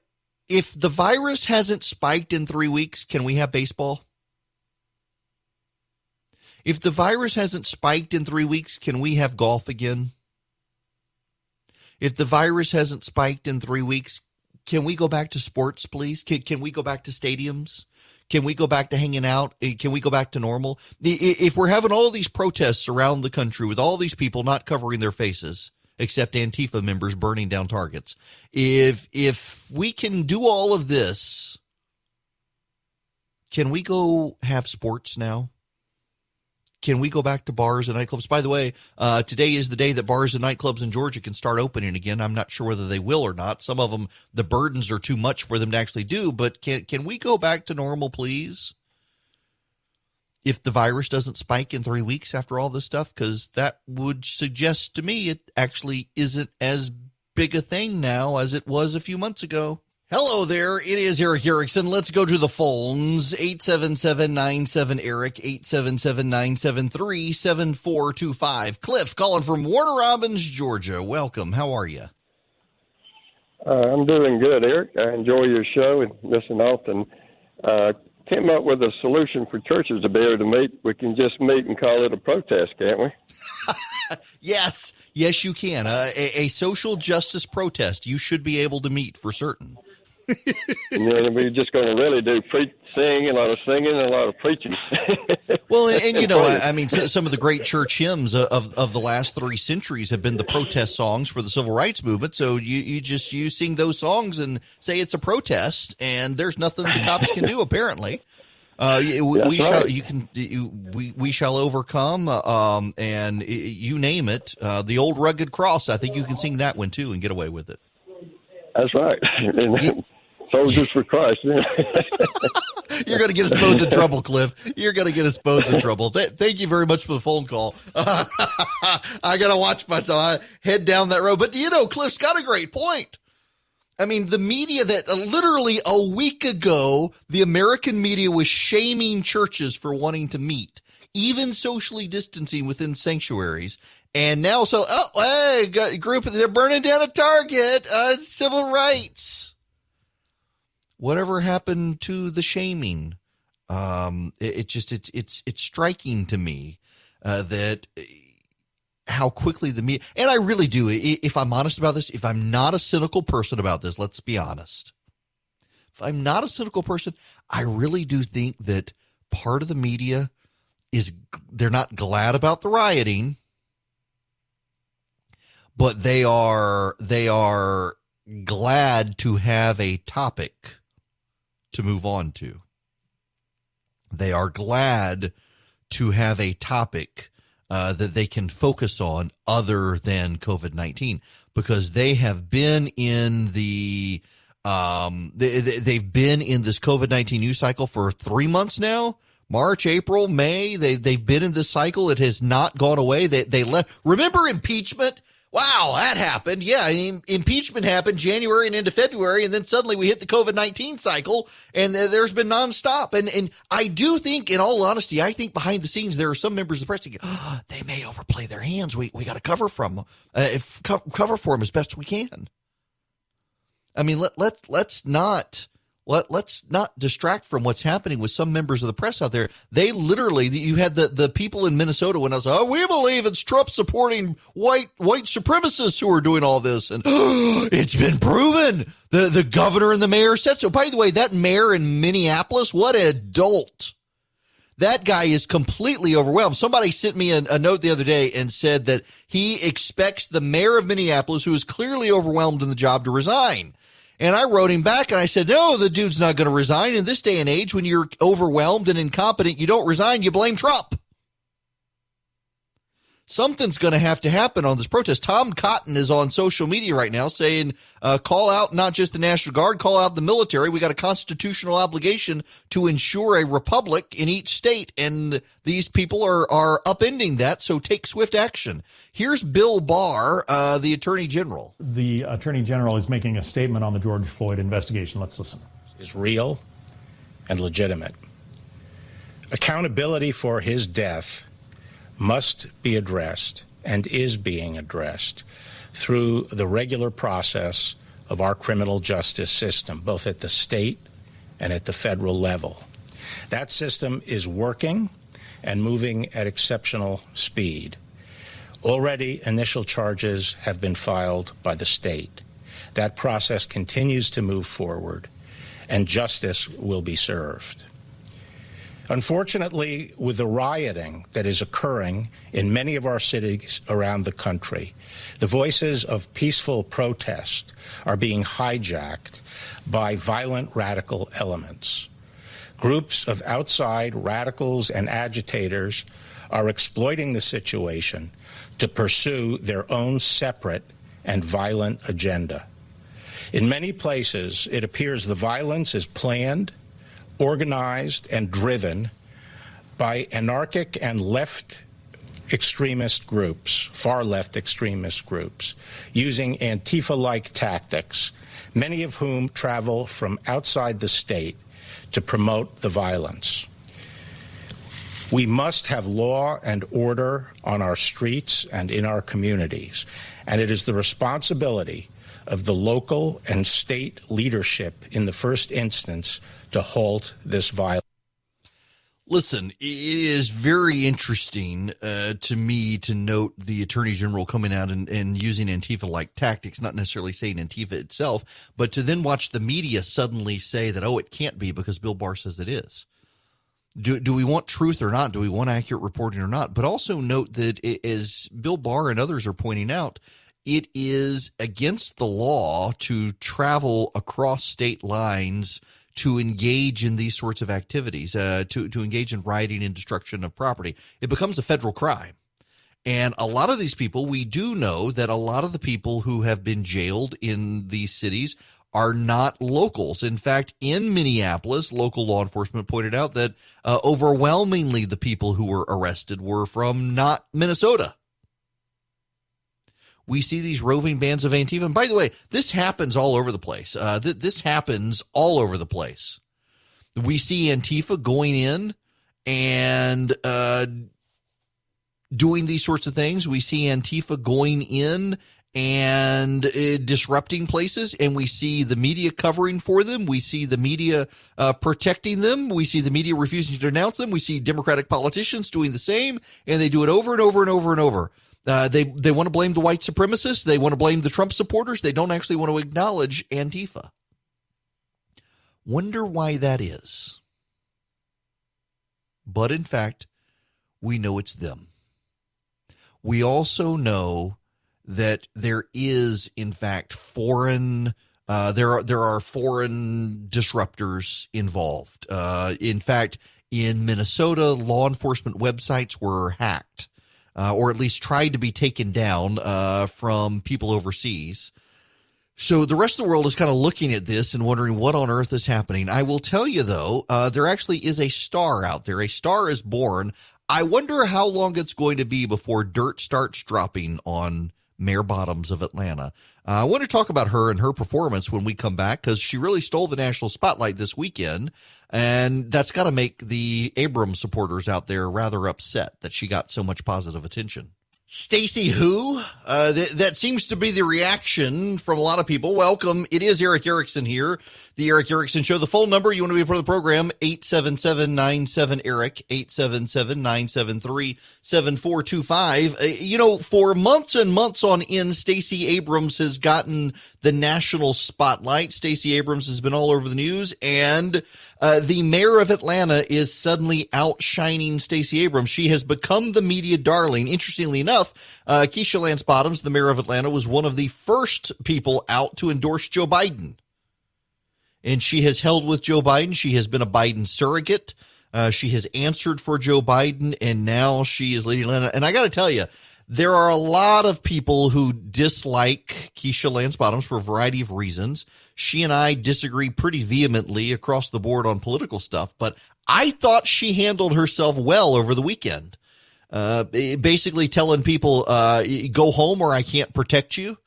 A: if the virus hasn't spiked in 3 weeks, can we have baseball? If the virus hasn't spiked in 3 weeks, can we have golf again? If the virus hasn't spiked in 3 weeks, can we go back to sports, please? Can we go back to stadiums? Can we go back to hanging out? Can we go back to normal? If we're having all of these protests around the country with all these people not covering their faces, except Antifa members burning down targets, if we can do all of this, can we go have sports now? Can we go back to bars and nightclubs? By the way, today is the day that bars and nightclubs in Georgia can start opening again. I'm not sure whether they will or not. Some of them, the burdens are too much for them to actually do. But can we go back to normal, please? If the virus doesn't spike in 3 weeks after all this stuff, because that would suggest to me it actually isn't as big a thing now as it was a few months ago. Hello there, it is Eric Erickson. Let's go to the phones. 877-97-ERIC, 877-973-7425. Cliff calling from Warner Robins, Georgia. Welcome. How are you?
N: I'm doing good, Eric. I enjoy your show and listen often. Came up with a solution for churches to be able to meet. We can just meet and call it a protest, can't we?
A: Yes, you can. A social justice protest. You should be able to meet for certain.
N: We're just going to really do sing, a lot of singing, and a lot of preaching.
A: Well, and you know, I mean, some of the great church hymns of the last 3 centuries have been the protest songs for the civil rights movement. So you sing those songs and say it's a protest, and there's nothing the cops can do apparently. We shall overcome, and you name it. The old rugged cross. I think you can sing that one too and get away with it.
N: That's right. Soldiers for Christ. You're
A: going to get us both in trouble, Cliff. You're going to get us both in trouble. Thank you very much for the phone call. I got to watch myself. I head down that road. But, you know, Cliff's got a great point. I mean, the media that literally a week ago, the American media was shaming churches for wanting to meet, even socially distancing within sanctuaries. And now, got a group, they're burning down a Target, civil rights. Whatever happened to the shaming? It's striking to me that how quickly the media, and I really do, if I'm honest about this, if I'm not a cynical person about this, let's be honest. If I'm not a cynical person, I really do think that part of the media is they're not glad about the rioting, but they are glad to have a topic to move on to. They are glad to have a topic that they can focus on other than COVID-19, because they have been in the they've been in this COVID-19 news cycle for 3 months now. March, April, May, they've been in this cycle. It has not gone away. They left. Remember impeachment? Wow, that happened. Yeah, impeachment happened January and into February, and then suddenly we hit the COVID-19 cycle, and there's been nonstop. And I do think, in all honesty, I think behind the scenes there are some members of the press that go, they may overplay their hands. We got to cover for them as best we can. I mean, let's not distract from what's happening with some members of the press out there. They literally, you had the people in Minnesota when I was, we believe it's Trump supporting white supremacists who are doing all this. And it's been proven. The governor and the mayor said so. By the way, that mayor in Minneapolis, what an adult. That guy is completely overwhelmed. Somebody sent me a note the other day and said that he expects the mayor of Minneapolis, who is clearly overwhelmed in the job, to resign. And I wrote him back and I said, no, the dude's not going to resign. In this day and age, when you're overwhelmed and incompetent, you don't resign, you blame Trump. Something's going to have to happen on this protest. Tom Cotton is on social media right now saying, call out not just the National Guard, call out the military. We got a constitutional obligation to ensure a republic in each state. And these people are upending that. So take swift action. Here's Bill Barr, the Attorney General.
O: The Attorney General is making a statement on the George Floyd investigation. Let's listen.
P: Is real and legitimate. Accountability for his death must be addressed and is being addressed through the regular process of our criminal justice system, both at the state and at the federal level. That system is working and moving at exceptional speed. Already, initial charges have been filed by the state. That process continues to move forward, and justice will be served. Unfortunately, with the rioting that is occurring in many of our cities around the country, the voices of peaceful protest are being hijacked by violent radical elements. Groups of outside radicals and agitators are exploiting the situation to pursue their own separate and violent agenda. In many places, it appears the violence is planned, organized, and driven by anarchic and left extremist groups, far left extremist groups, using Antifa-like tactics, many of whom travel from outside the state to promote the violence. We must have law and order on our streets and in our communities, and it is the responsibility of the local and state leadership in the first instance to halt this violence.
A: Listen, it is very interesting to me to note the Attorney General coming out and using Antifa-like tactics, not necessarily saying Antifa itself, but to then watch the media suddenly say that, oh, it can't be because Bill Barr says it is. Do we want truth or not? Do we want accurate reporting or not? But also note that, as Bill Barr and others are pointing out, it is against the law to travel across state lines to engage in these sorts of activities, to engage in rioting and destruction of property. It becomes a federal crime. And a lot of these people, we do know that a lot of the people who have been jailed in these cities are not locals. In fact, in Minneapolis, local law enforcement pointed out that overwhelmingly the people who were arrested were from not Minnesota. We see these roving bands of Antifa. And by the way, this happens all over the place. This happens all over the place. We see Antifa going in and doing these sorts of things. We see Antifa going in and disrupting places, and we see the media covering for them. We see the media protecting them. We see the media refusing to denounce them. We see Democratic politicians doing the same, and they do it over and over and over and over. They want to blame the white supremacists. They want to blame the Trump supporters. They don't actually want to acknowledge Antifa. Wonder why that is. But in fact, we know it's them. We also know that there is, in fact, foreign. There are foreign disruptors involved. In fact, in Minnesota, law enforcement websites were hacked, or at least tried to be taken down from people overseas. So the rest of the world is kind of looking at this and wondering what on earth is happening. I will tell you, though, there actually is a star out there. A star is born. I wonder how long it's going to be before dirt starts dropping on Mayor Bottoms of Atlanta. I want to talk about her and her performance when we come back, because she really stole the national spotlight this weekend, and that's got to make the Abrams supporters out there rather upset that she got so much positive attention. Stacey who? That seems to be the reaction from a lot of people. Welcome. It is Eric Erickson here, the Eric Erickson Show. The phone number, you want to be a part of the program, 877-97-ERIC, 877-973-7425. For months and months on end, Stacey Abrams has gotten the national spotlight. Stacey Abrams has been all over the news, and the mayor of Atlanta is suddenly outshining Stacey Abrams. She has become the media darling. Interestingly enough, Keisha Lance Bottoms, the mayor of Atlanta, was one of the first people out to endorse Joe Biden. And she has held with Joe Biden. She has been a Biden surrogate. She has answered for Joe Biden, and now she is leading Atlanta. And I got to tell you, there are a lot of people who dislike Keisha Lance Bottoms for a variety of reasons. She and I disagree pretty vehemently across the board on political stuff, but I thought she handled herself well over the weekend. Basically telling people, go home or I can't protect you.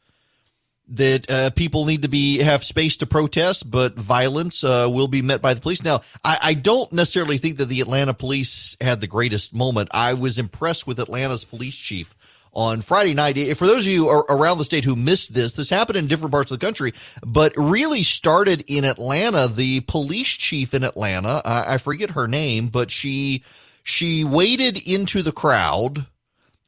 A: That people need to have space to protest, but violence will be met by the police. Now, I don't necessarily think that the Atlanta police had the greatest moment. I was impressed with Atlanta's police chief on Friday night. For those of you around the state who missed this happened in different parts of the country, but really started in Atlanta. The police chief in Atlanta, I forget her name, but she waded into the crowd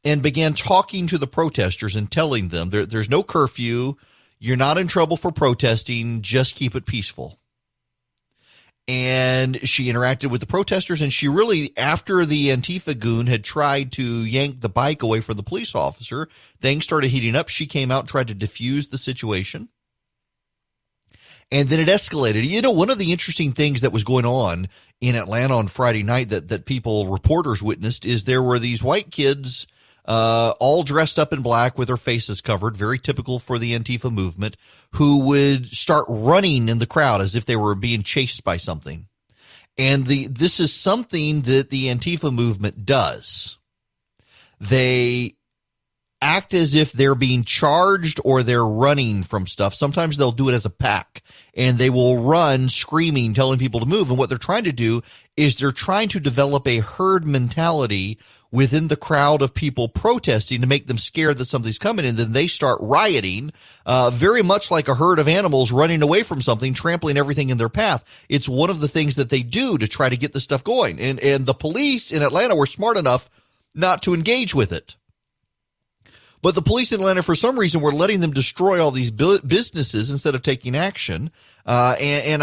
A: and began talking to the protesters and telling them there's no curfew. You're not in trouble for protesting. Just keep it peaceful. And she interacted with the protesters, and she really, after the Antifa goon had tried to yank the bike away from the police officer, things started heating up. She came out and tried to defuse the situation. And then it escalated. One of the interesting things that was going on in Atlanta on Friday night that reporters witnessed, is there were these white kids all dressed up in black with their faces covered, very typical for the Antifa movement, who would start running in the crowd as if they were being chased by something. And this is something that the Antifa movement does. They act as if they're being charged or they're running from stuff. Sometimes they'll do it as a pack, and they will run screaming, telling people to move. And what they're trying to do is they're trying to develop a herd mentality within the crowd of people protesting to make them scared that something's coming, and then they start rioting, very much like a herd of animals running away from something, trampling everything in their path. It's one of the things that they do to try to get this stuff going. And the police in Atlanta were smart enough not to engage with it. But the police in Atlanta, for some reason, were letting them destroy all these businesses instead of taking action. In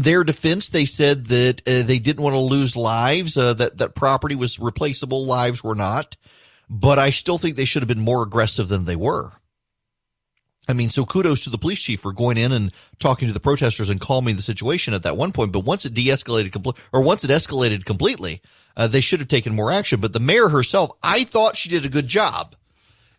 A: their defense, they said that they didn't want to lose lives, that property was replaceable, lives were not. But I still think they should have been more aggressive than they were. I mean, so kudos to the police chief for going in and talking to the protesters and calming the situation at that one point. But once it escalated completely, they should have taken more action. But the mayor herself, I thought she did a good job.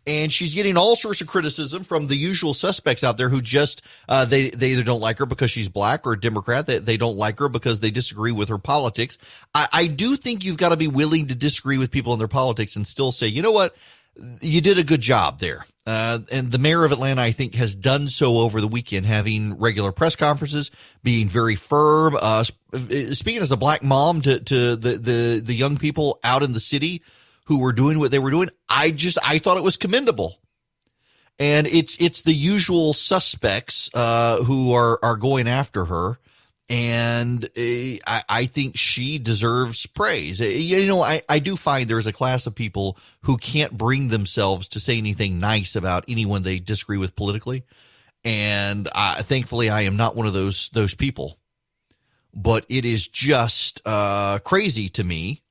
A: And she's getting all sorts of criticism from the usual suspects out there who just, they either don't like her because she's black or a Democrat. They don't like her because they disagree with her politics. I do think you've got to be willing to disagree with people in their politics and still say, you know what? You did a good job there. And the mayor of Atlanta, I think, has done so over the weekend, having regular press conferences, being very firm, speaking as a black mom to the young people out in the city who were doing what they were doing. I thought it was commendable. And it's the usual suspects, who are going after her. And I think she deserves praise. You know, I do find there's a class of people who can't bring themselves to say anything nice about anyone they disagree with politically. And thankfully, I am not one of those people. But it is just crazy to me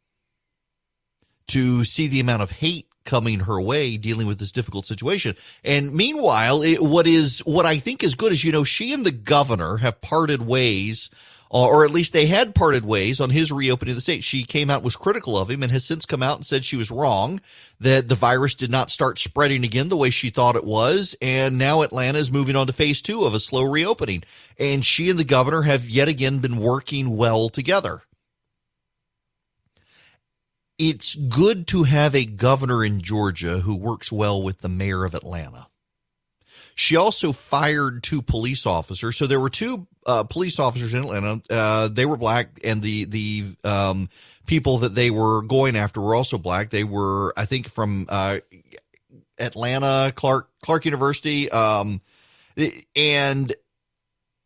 A: to see the amount of hate coming her way dealing with this difficult situation. And meanwhile, what I think is good is, you know, she and the governor have parted ways, or at least they had parted ways on his reopening of the state. She came out and was critical of him and has since come out and said she was wrong, that the virus did not start spreading again the way she thought it was. And now Atlanta is moving on to phase 2 of a slow reopening. And she and the governor have yet again been working well together. It's good to have a governor in Georgia who works well with the mayor of Atlanta. She also fired 2 police officers. So there were 2 police officers in Atlanta. They were black, and the people that they were going after were also black. They were, I think, from Atlanta, Clark University, and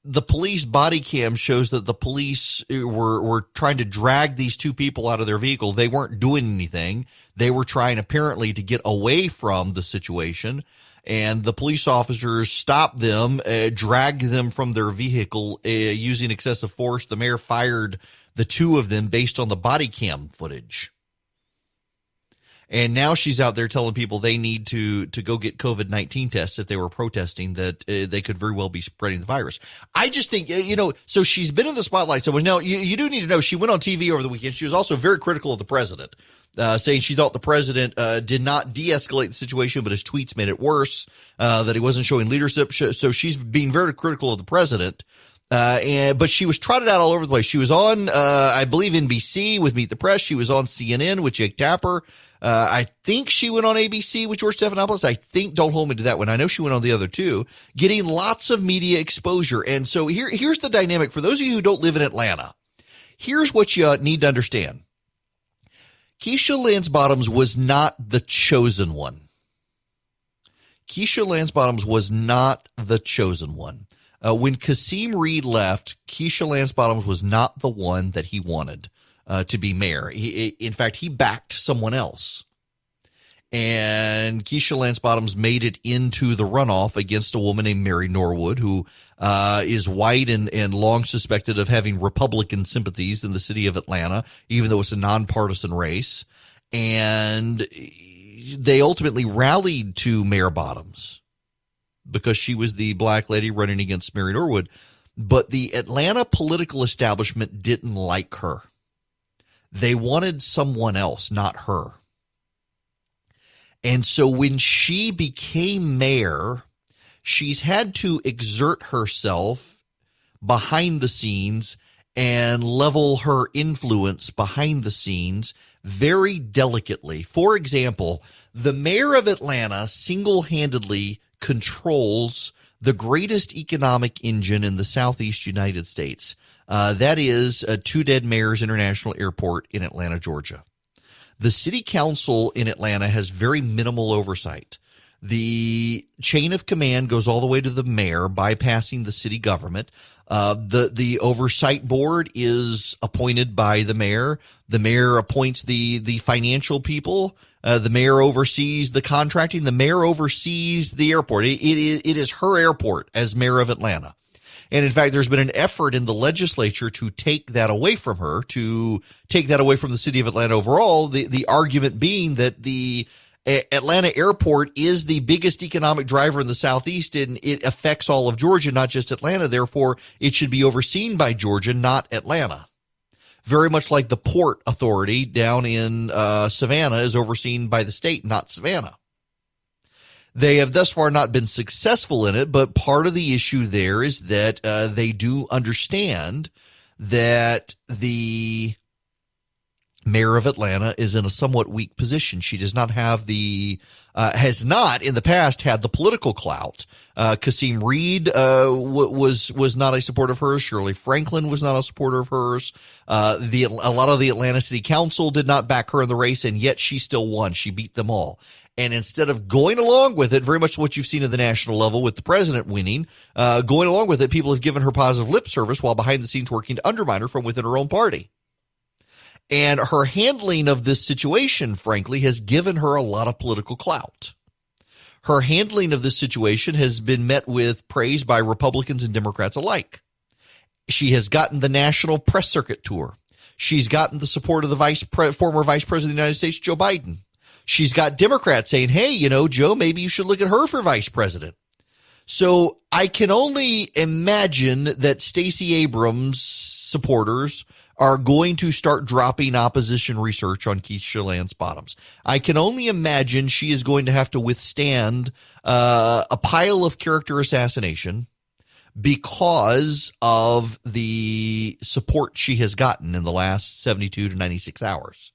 A: the police body cam shows that the police were trying to drag these 2 people out of their vehicle. They weren't doing anything. They were trying apparently to get away from the situation, and the police officers stopped them, dragged them from their vehicle using excessive force. The mayor fired the 2 of them based on the body cam footage. And now she's out there telling people they need to go get COVID-19 tests if they were protesting, that they could very well be spreading the virus. I just think, you know, so she's been in the spotlight so much. Now, you do need to know she went on TV over the weekend. She was also very critical of the president, saying she thought the president did not de-escalate the situation, but his tweets made it worse, that he wasn't showing leadership. So she's being very critical of the president. But she was trotted out all over the place. She was on, I believe, NBC with Meet the Press. She was on CNN with Jake Tapper. I think she went on ABC with George Stephanopoulos. I think, don't hold me to that one. I know she went on the other 2, getting lots of media exposure. And so here's the dynamic. For those of you who don't live in Atlanta, here's what you need to understand. Keisha Lance Bottoms was not the chosen one. Keisha Lance Bottoms was not the chosen one. When Kasim Reed left, Keisha Lance Bottoms was not the one that he wanted to be mayor. In fact, he backed someone else. And Keisha Lance Bottoms made it into the runoff against a woman named Mary Norwood, who is white and long suspected of having Republican sympathies in the city of Atlanta, even though it's a nonpartisan race. And they ultimately rallied to Mayor Bottoms because she was the black lady running against Mary Norwood. But the Atlanta political establishment didn't like her. They wanted someone else, not her. And so when she became mayor, she's had to exert herself behind the scenes and level her influence behind the scenes very delicately. For example, the mayor of Atlanta single-handedly controls the greatest economic engine in the southeast United States. That is Two Dead Mayors International Airport in Atlanta, Georgia. The city council in Atlanta has very minimal oversight. The chain of command goes all the way to the mayor, bypassing the city government. The oversight board is appointed by the mayor. The mayor appoints the financial people. The mayor oversees the contracting. The mayor oversees the airport. It is her airport as mayor of Atlanta. And in fact, there's been an effort in the legislature to take that away from her, to take that away from the city of Atlanta overall. The argument being that the Atlanta airport is the biggest economic driver in the Southeast, and it affects all of Georgia, not just Atlanta. Therefore, it should be overseen by Georgia, not Atlanta. Very much like the Port Authority down in Savannah is overseen by the state, not Savannah. They have thus far not been successful in it, but part of the issue there is that they do understand that the mayor of Atlanta is in a somewhat weak position. She does not have has not in the past had the political clout. Kasim Reed was not a supporter of hers. Shirley Franklin was not a supporter of hers. A lot of the Atlanta City Council did not back her in the race, and yet she still won. She beat them all. And instead of going along with it, very much what you've seen at the national level with the president winning, going along with it, people have given her positive lip service while behind the scenes working to undermine her from within her own party. And her handling of this situation, frankly, has given her a lot of political clout. Her handling of this situation has been met with praise by Republicans and Democrats alike. She has gotten the national press circuit tour. She's gotten the support of the former Vice President of the United States, Joe Biden. She's got Democrats saying, hey, Joe, maybe you should look at her for vice president. So I can only imagine that Stacey Abrams supporters are going to start dropping opposition research on Keisha Lance Bottoms. I can only imagine she is going to have to withstand a pile of character assassination because of the support she has gotten in the last 72 to 96 hours.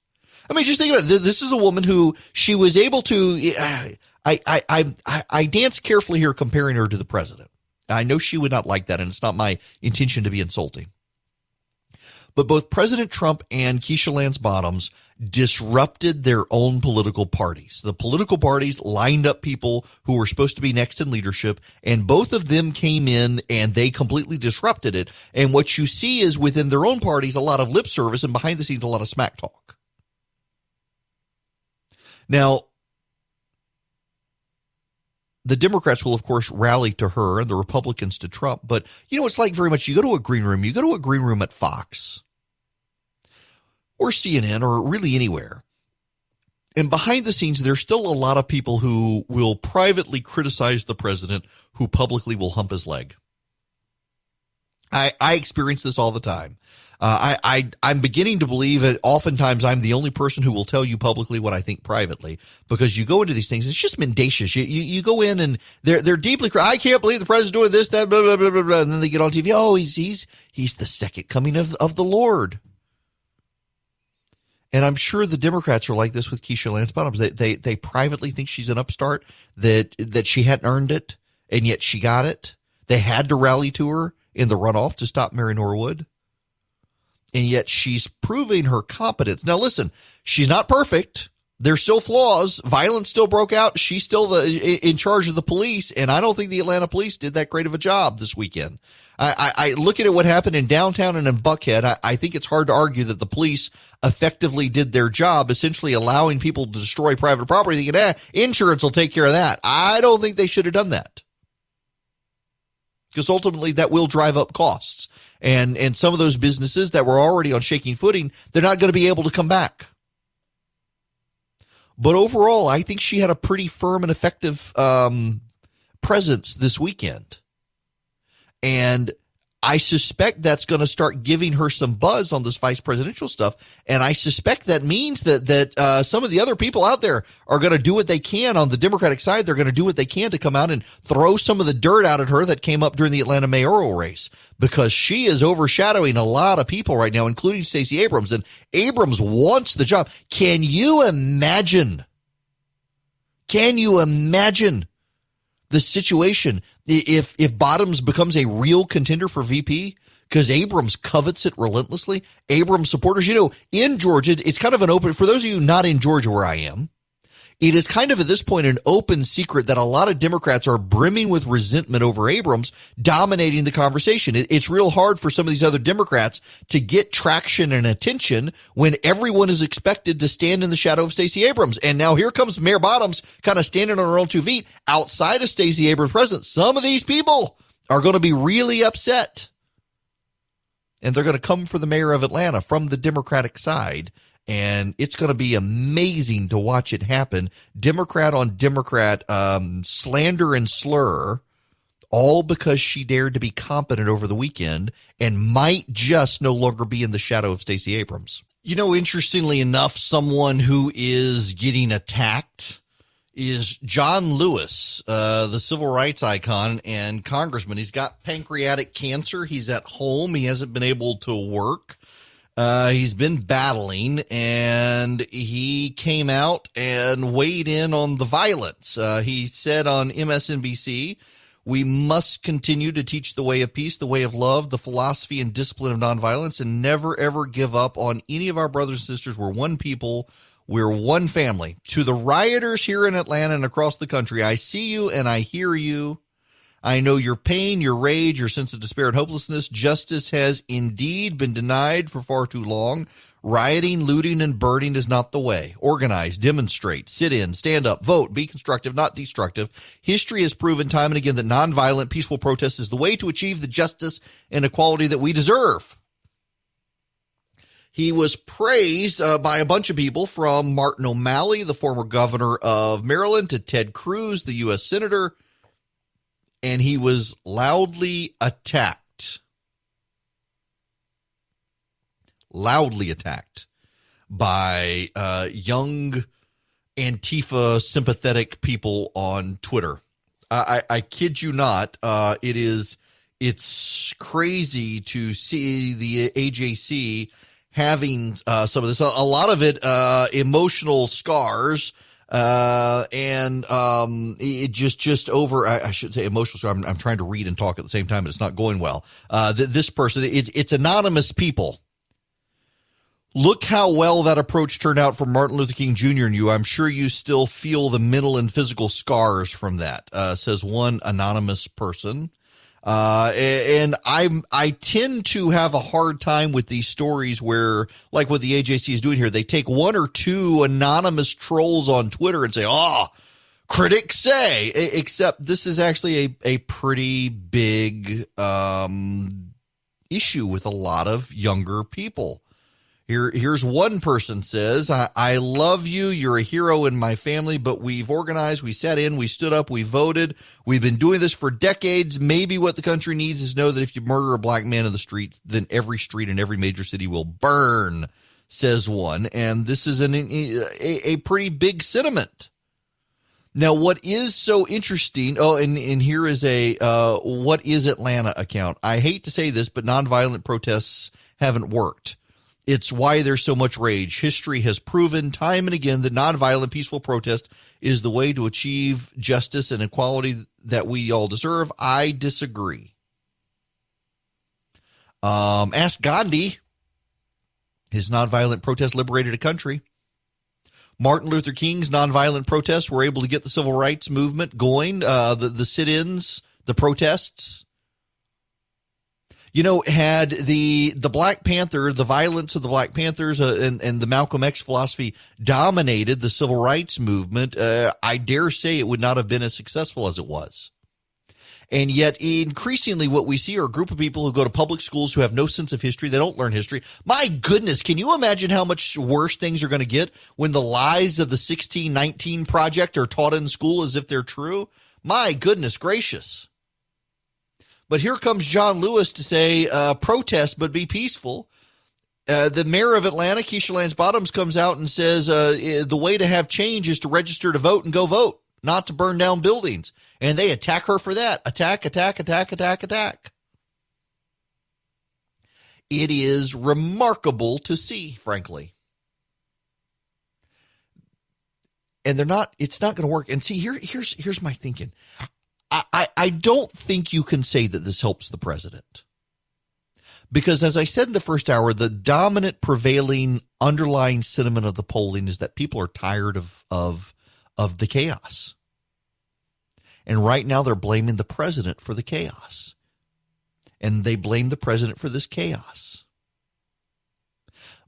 A: I mean, just think about it. This is a woman who she was able to. I dance carefully here comparing her to the president. I know she would not like that, and it's not my intention to be insulting. But both President Trump and Keisha Lance Bottoms disrupted their own political parties. The political parties lined up people who were supposed to be next in leadership, and both of them came in and they completely disrupted it. And what you see is within their own parties, a lot of lip service, and behind the scenes, a lot of smack talk. Now, the Democrats will, of course, rally to her and the Republicans to Trump. But, it's like very much you go to a green room at Fox or CNN or really anywhere. And behind the scenes, there's still a lot of people who will privately criticize the president who publicly will hump his leg. I experience this all the time. I'm beginning to believe that oftentimes I'm the only person who will tell you publicly what I think privately, because you go into these things, it's just mendacious. You go in and they're deeply, I can't believe the president's doing this, that, blah, blah, blah, blah, blah. And then they get on TV. Oh, he's the second coming of the Lord. And I'm sure the Democrats are like this with Keisha Lance Bottoms. They privately think she's an upstart, that she hadn't earned it, and yet she got it. They had to rally to her in the runoff to stop Mary Norwood. And yet she's proving her competence. Now, listen, she's not perfect. There's still flaws. Violence still broke out. She's still in charge of the police. And I don't think the Atlanta police did that great of a job this weekend. I look at what happened in downtown and in Buckhead. I think it's hard to argue that the police effectively did their job, essentially allowing people to destroy private property, thinking, insurance will take care of that. I don't think they should have done that, because ultimately that will drive up costs. And some of those businesses that were already on shaking footing, they're not going to be able to come back. But overall, I think she had a pretty firm and effective presence this weekend. And I suspect that's going to start giving her some buzz on this vice presidential stuff. And I suspect that means that some of the other people out there are going to do what they can on the Democratic side. They're going to do what they can to come out and throw some of the dirt out at her that came up during the Atlanta mayoral race, because she is overshadowing a lot of people right now, including Stacey Abrams. And Abrams wants the job. Can you imagine the situation if Bottoms becomes a real contender for VP? Because Abrams covets it relentlessly. Abrams supporters, in Georgia, it's kind of an open, for those of you not in Georgia where I am, it is kind of at this point an open secret that a lot of Democrats are brimming with resentment over Abrams dominating the conversation. It's real hard for some of these other Democrats to get traction and attention when everyone is expected to stand in the shadow of Stacey Abrams. And now here comes Mayor Bottoms kind of standing on her own 2 feet outside of Stacey Abrams' presence. Some of these people are going to be really upset, and they're going to come for the mayor of Atlanta from the Democratic side. And it's going to be amazing to watch it happen. Democrat on Democrat slander and slur, all because she dared to be competent over the weekend and might just no longer be in the shadow of Stacey Abrams. Interestingly enough, someone who is getting attacked is John Lewis, the civil rights icon and congressman. He's got pancreatic cancer. He's at home. He hasn't been able to work. He's been battling, and he came out and weighed in on the violence. He said on MSNBC, "We must continue to teach the way of peace, the way of love, the philosophy and discipline of nonviolence, and never, ever give up on any of our brothers and sisters. We're one people. We're one family." To the rioters here in Atlanta and across the country, I see you and I hear you. I know your pain, your rage, your sense of despair and hopelessness. Justice has indeed been denied for far too long. Rioting, looting, and burning is not the way. Organize, demonstrate, sit in, stand up, vote, be constructive, not destructive. History has proven time and again that nonviolent, peaceful protest is the way to achieve the justice and equality that we deserve. He was praised by a bunch of people, from Martin O'Malley, the former governor of Maryland, to Ted Cruz, the U.S. senator. And he was loudly attacked by young Antifa sympathetic people on Twitter. I kid you not. It's crazy to see the AJC having some of this, a lot of it emotional scars. It just over, I should say emotional. So I'm trying to read and talk at the same time, but it's not going well. This person, it's anonymous people. Look how well that approach turned out for Martin Luther King Jr. and you. I'm sure you still feel the mental and physical scars from that, says one anonymous person. And I tend to have a hard time with these stories where, like what the AJC is doing here, they take one or two anonymous trolls on Twitter and say, critics say, except this is actually a pretty big, issue with a lot of younger people. Here's one person says, I love you. You're a hero in my family, but we've organized, we sat in, we stood up, we voted. We've been doing this for decades. Maybe what the country needs is know that if you murder a black man in the streets, then every street in every major city will burn, says one. And this is a pretty big sentiment. Now, what is so interesting, and here is a What is Atlanta account. I hate to say this, but nonviolent protests haven't worked. It's why there's so much rage. History has proven time and again that nonviolent, peaceful protest is the way to achieve justice and equality that we all deserve. I disagree. Ask Gandhi. His nonviolent protest liberated a country. Martin Luther King's nonviolent protests were able to get the civil rights movement going, the sit-ins, the protests. Had the Black Panthers, the violence of the Black Panthers and the Malcolm X philosophy dominated the civil rights movement, I dare say it would not have been as successful as it was. And yet increasingly what we see are a group of people who go to public schools who have no sense of history. They don't learn history. My goodness, can you imagine how much worse things are going to get when the lies of the 1619 Project are taught in school as if they're true? My goodness gracious. But here comes John Lewis to say protest, but be peaceful. The mayor of Atlanta, Keisha Lance Bottoms, comes out and says the way to have change is to register to vote and go vote, not to burn down buildings. And they attack her for that. Attack. It is remarkable to see, frankly. And it's not going to work. And see, here's my thinking. I don't think you can say that this helps the president. Because as I said in the first hour, the dominant prevailing underlying sentiment of the polling is that people are tired of the chaos. And right now they're blaming the president for the chaos. And they blame the president for this chaos.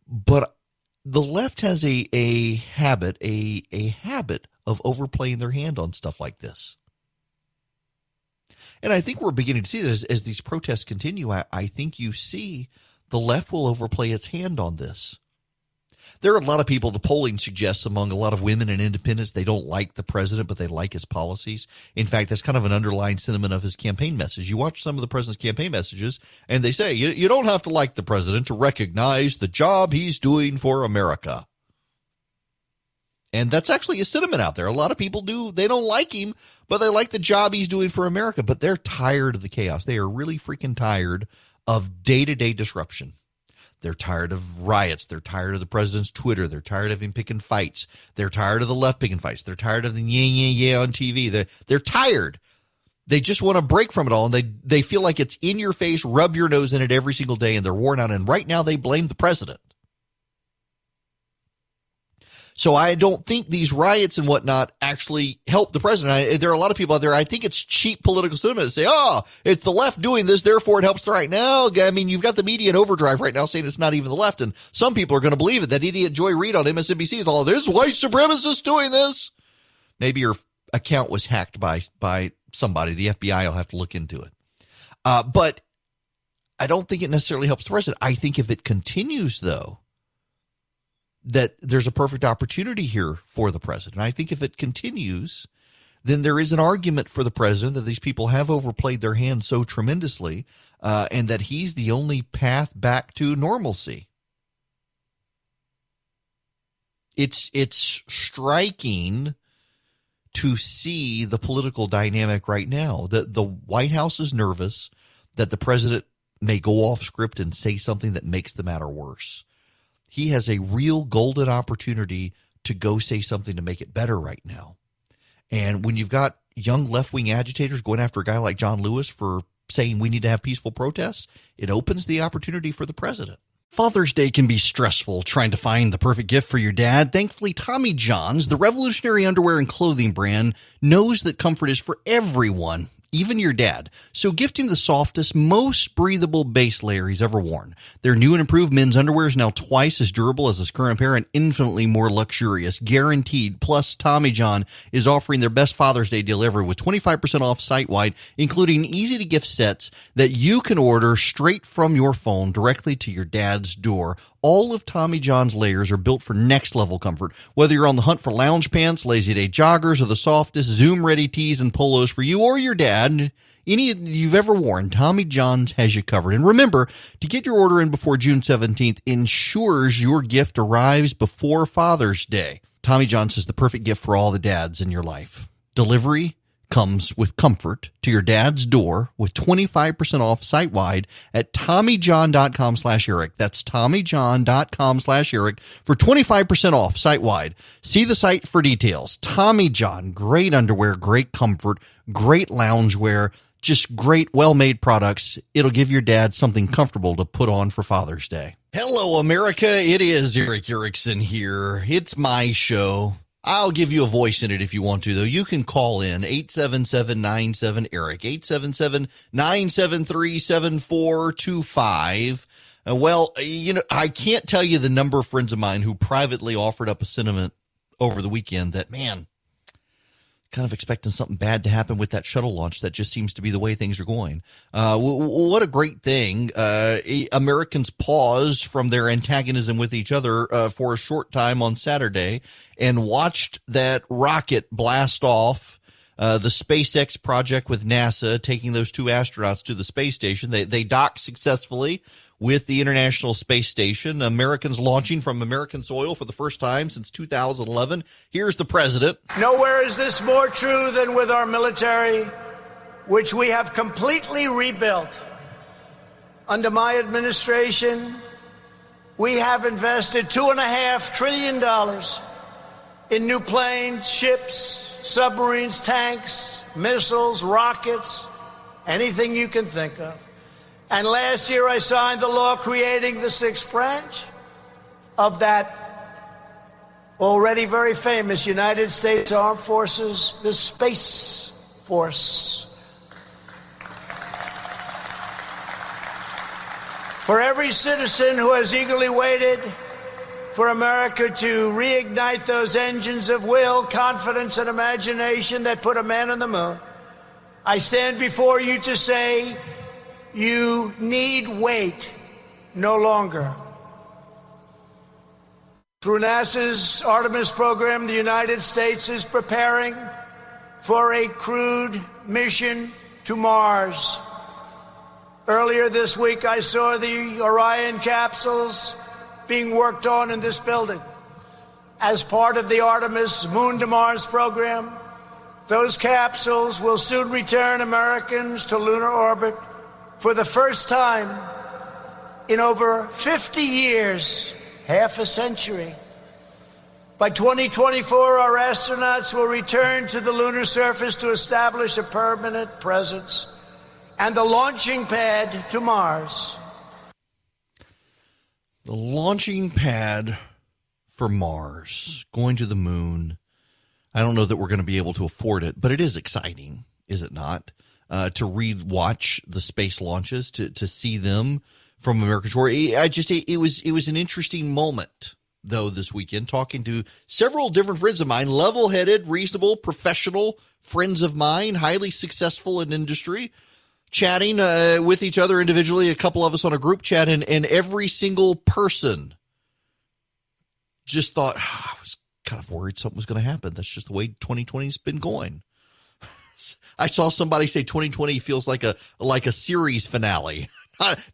A: But the left has a habit of overplaying their hand on stuff like this. And I think we're beginning to see that as these protests continue. I think you see the left will overplay its hand on this. There are a lot of people, the polling suggests among a lot of women and independents, they don't like the president, but they like his policies. In fact, that's kind of an underlying sentiment of his campaign message. You watch some of the president's campaign messages, and they say, you don't have to like the president to recognize the job he's doing for America. And that's actually a sentiment out there. A lot of people they don't like him, but they like the job he's doing for America. But they're tired of the chaos. They are really freaking tired of day-to-day disruption. They're tired of riots. They're tired of the president's Twitter. They're tired of him picking fights. They're tired of the left picking fights. They're tired of the yeah on TV. They're tired. They just want to break from it all, and they feel like it's in your face, rub your nose in it every single day, and they're worn out. And right now they blame the president. So I don't think these riots and whatnot actually help the president. There are a lot of people out there. I think it's cheap political sentiment to say, it's the left doing this, therefore it helps the right. No, I mean, you've got the media in overdrive right now saying it's not even the left. And some people are going to believe it. That idiot Joy Reid on MSNBC is all, this white supremacist doing this. Maybe your account was hacked by somebody. The FBI will have to look into it. But I don't think it necessarily helps the president. I think if it continues, though, that there's a perfect opportunity here for the president. I think if it continues, then there is an argument for the president that these people have overplayed their hand so tremendously, and that he's the only path back to normalcy. It's striking to see the political dynamic right now. The White House is nervous that the president may go off script and say something that makes the matter worse. He has a real golden opportunity to go say something to make it better right now. And when you've got young left-wing agitators going after a guy like John Lewis for saying we need to have peaceful protests, it opens the opportunity for the president. Father's Day can be stressful trying to find the perfect gift for your dad. Thankfully, Tommy John's, the revolutionary underwear and clothing brand, knows that comfort is for everyone, even your dad. So gift him the softest, most breathable base layer he's ever worn. Their new and improved men's underwear is now twice as durable as his current pair and infinitely more luxurious, guaranteed. Plus, Tommy John is offering their best Father's Day deal ever with 25% off site-wide, including easy-to-gift sets that you can order straight from your phone directly to your dad's door. All of Tommy John's layers are built for next-level comfort. Whether you're on the hunt for lounge pants, lazy-day joggers, or the softest Zoom-ready tees and polos for you or your dad, any you've ever worn, Tommy John's has you covered. And remember, to get your order in before June 17th ensures your gift arrives before Father's Day. Tommy John's is the perfect gift for all the dads in your life. Delivery comes with comfort to your dad's door with 25% off site-wide at TommyJohn.com/Eric. That's TommyJohn.com/Eric for 25% off site-wide. See the site for details. Tommy John, great underwear, great comfort, great loungewear, just great, well-made products. It'll give your dad something comfortable to put on for Father's Day. Hello, America. It is Eric Erickson here. It's my show. I'll give you a voice in it if you want to, though. You can call in 877-97-ERIC, 877-973-7425. Well, I can't tell you the number of friends of mine who privately offered up a sentiment over the weekend that, man, kind of expecting something bad to happen with that shuttle launch. That just seems to be the way things are going. What a great thing. Americans paused from their antagonism with each other for a short time on Saturday and watched that rocket blast off the SpaceX project with NASA, taking those 2 astronauts to the space station. They docked successfully with the International Space Station. Americans launching from American soil for the first time since 2011. Here's the president.
D: Nowhere is this more true than with our military, which we have completely rebuilt. Under my administration, we have invested $2.5 trillion in new planes, ships, submarines, tanks, missiles, rockets, anything you can think of. And last year I signed the law creating the 6th branch of that already very famous United States Armed Forces, the Space Force. For every citizen who has eagerly waited for America to reignite those engines of will, confidence, and imagination that put a man on the moon, I stand before you to say, you need wait no longer. Through NASA's Artemis program, the United States is preparing for a crewed mission to Mars. Earlier this week, I saw the Orion capsules being worked on in this building. As part of the Artemis Moon to Mars program, those capsules will soon return Americans to lunar orbit for the first time in over 50 years, half a century. By 2024, our astronauts will return to the lunar surface to establish a permanent presence and the launching pad to Mars.
A: The launching pad for Mars, going to the moon. I don't know that we're going to be able to afford it, but it is exciting, is it not? To watch the space launches, to see them from American shore. It was an interesting moment, though, this weekend, talking to several different friends of mine, level-headed, reasonable, professional friends of mine, highly successful in industry, chatting with each other individually, a couple of us on a group chat, and every single person just thought, I was kind of worried something was going to happen. That's just the way 2020's been going. I saw somebody say 2020 feels like a series finale,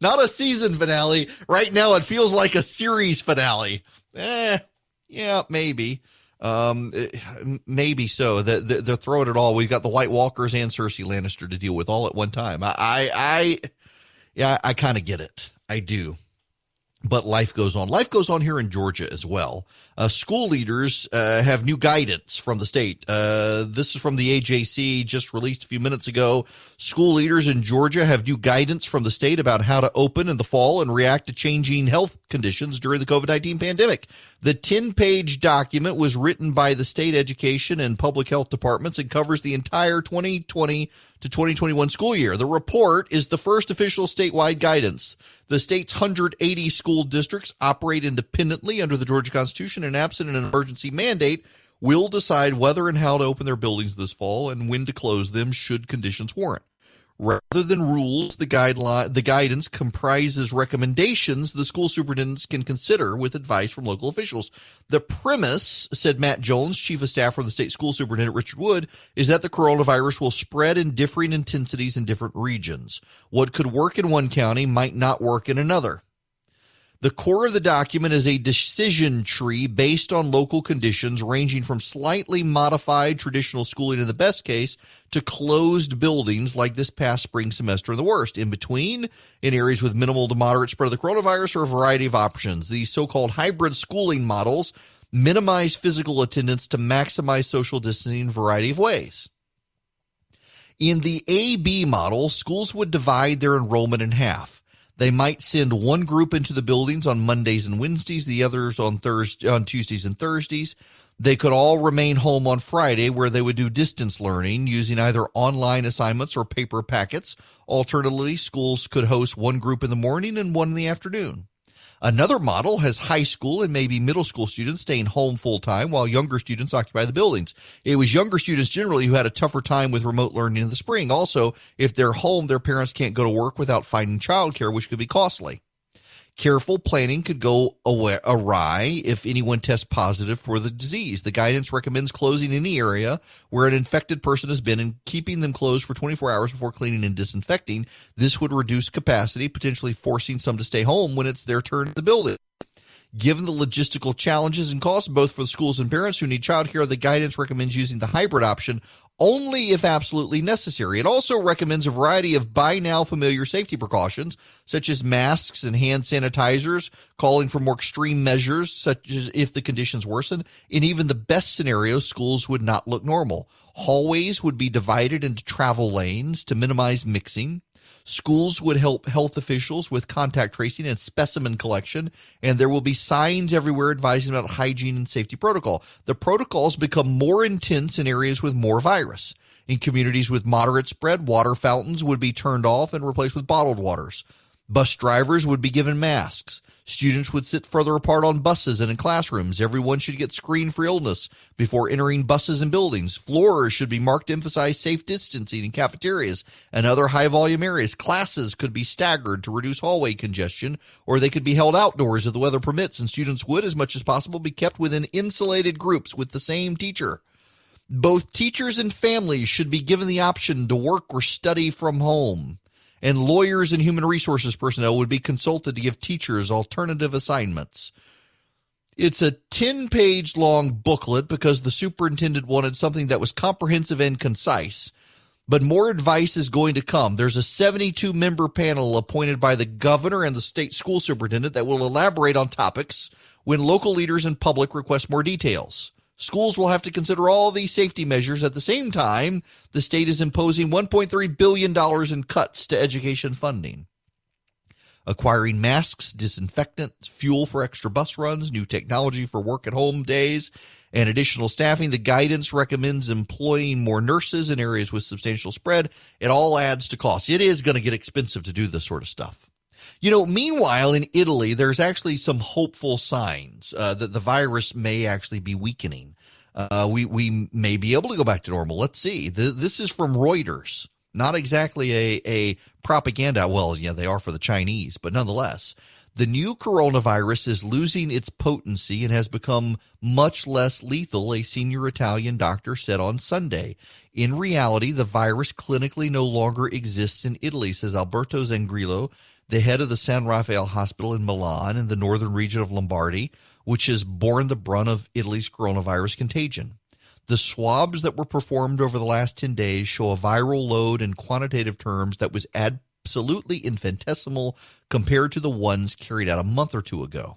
A: not a season finale. Right now, it feels like a series finale. Yeah, maybe. Maybe so. They're throwing it all. We've got the White Walkers and Cersei Lannister to deal with all at one time. I kind of get it. I do. But life goes on. Life goes on here in Georgia as well. School leaders have new guidance from the state. This is from the AJC, just released a few minutes ago. School leaders in Georgia have new guidance from the state about how to open in the fall and react to changing health conditions during the COVID-19 pandemic. The 10-page document was written by the state education and public health departments and covers the entire 2020 to 2021 school year. The report is the first official statewide guidance. The state's 180 school districts operate independently under the Georgia Constitution, and absent an emergency mandate, will decide whether and how to open their buildings this fall and when to close them should conditions warrant. Rather than rules, the guidance comprises recommendations the school superintendents can consider with advice from local officials. The premise, said Matt Jones, chief of staff for the state school superintendent Richard Wood, is that the coronavirus will spread in differing intensities in different regions. What could work in one county might not work in another. The core of the document is a decision tree based on local conditions, ranging from slightly modified traditional schooling in the best case to closed buildings like this past spring semester in the worst. In between, in areas with minimal to moderate spread of the coronavirus, are a variety of options. These so-called hybrid schooling models minimize physical attendance to maximize social distancing in a variety of ways. In the AB model, schools would divide their enrollment in half. They might send one group into the buildings on Mondays and Wednesdays, the others on Tuesdays and Thursdays. They could all remain home on Friday, where they would do distance learning using either online assignments or paper packets. Alternatively, schools could host one group in the morning and one in the afternoon. Another model has high school and maybe middle school students staying home full-time while younger students occupy the buildings. It was younger students generally who had a tougher time with remote learning in the spring. Also, if they're home, their parents can't go to work without finding childcare, which could be costly. Careful planning could go awry if anyone tests positive for the disease. The guidance recommends closing any area where an infected person has been and keeping them closed for 24 hours before cleaning and disinfecting. This would reduce capacity, potentially forcing some to stay home when it's their turn in the building. Given the logistical challenges and costs, both for the schools and parents who need childcare, the guidance recommends using the hybrid option only if absolutely necessary. It also recommends a variety of by now familiar safety precautions, such as masks and hand sanitizers, calling for more extreme measures, such as if the conditions worsen. In even the best scenario, schools would not look normal. Hallways would be divided into travel lanes to minimize mixing. Schools would help health officials with contact tracing and specimen collection, and there will be signs everywhere advising about hygiene and safety protocol. The protocols become more intense in areas with more virus. In communities with moderate spread, water fountains would be turned off and replaced with bottled waters. Bus drivers would be given masks. Students would sit further apart on buses and in classrooms. Everyone should get screened for illness before entering buses and buildings. Floors should be marked to emphasize safe distancing in cafeterias and other high-volume areas. Classes could be staggered to reduce hallway congestion, or they could be held outdoors if the weather permits, and students would, as much as possible, be kept within insulated groups with the same teacher. Both teachers and families should be given the option to work or study from home. And lawyers and human resources personnel would be consulted to give teachers alternative assignments. It's a 10-page long booklet because the superintendent wanted something that was comprehensive and concise. But more advice is going to come. There's a 72-member panel appointed by the governor and the state school superintendent that will elaborate on topics when local leaders and public request more details. Schools will have to consider all these safety measures. At the same time, the state is imposing $1.3 billion in cuts to education funding. Acquiring masks, disinfectants, fuel for extra bus runs, new technology for work-at-home days, and additional staffing. The guidance recommends employing more nurses in areas with substantial spread. It all adds to cost. It is going to get expensive to do this sort of stuff. Meanwhile, in Italy, there's actually some hopeful signs that the virus may actually be weakening. We may be able to go back to normal. Let's see. This is from Reuters. Not exactly a propaganda. Well, yeah, they are for the Chinese, but nonetheless. The new coronavirus is losing its potency and has become much less lethal, a senior Italian doctor said on Sunday. In reality, the virus clinically no longer exists in Italy, says Alberto Zangrillo, the head of the San Raffaele Hospital in Milan in the northern region of Lombardy, which has borne the brunt of Italy's coronavirus contagion. The swabs that were performed over the last 10 days show a viral load in quantitative terms that was absolutely infinitesimal compared to the ones carried out a month or two ago.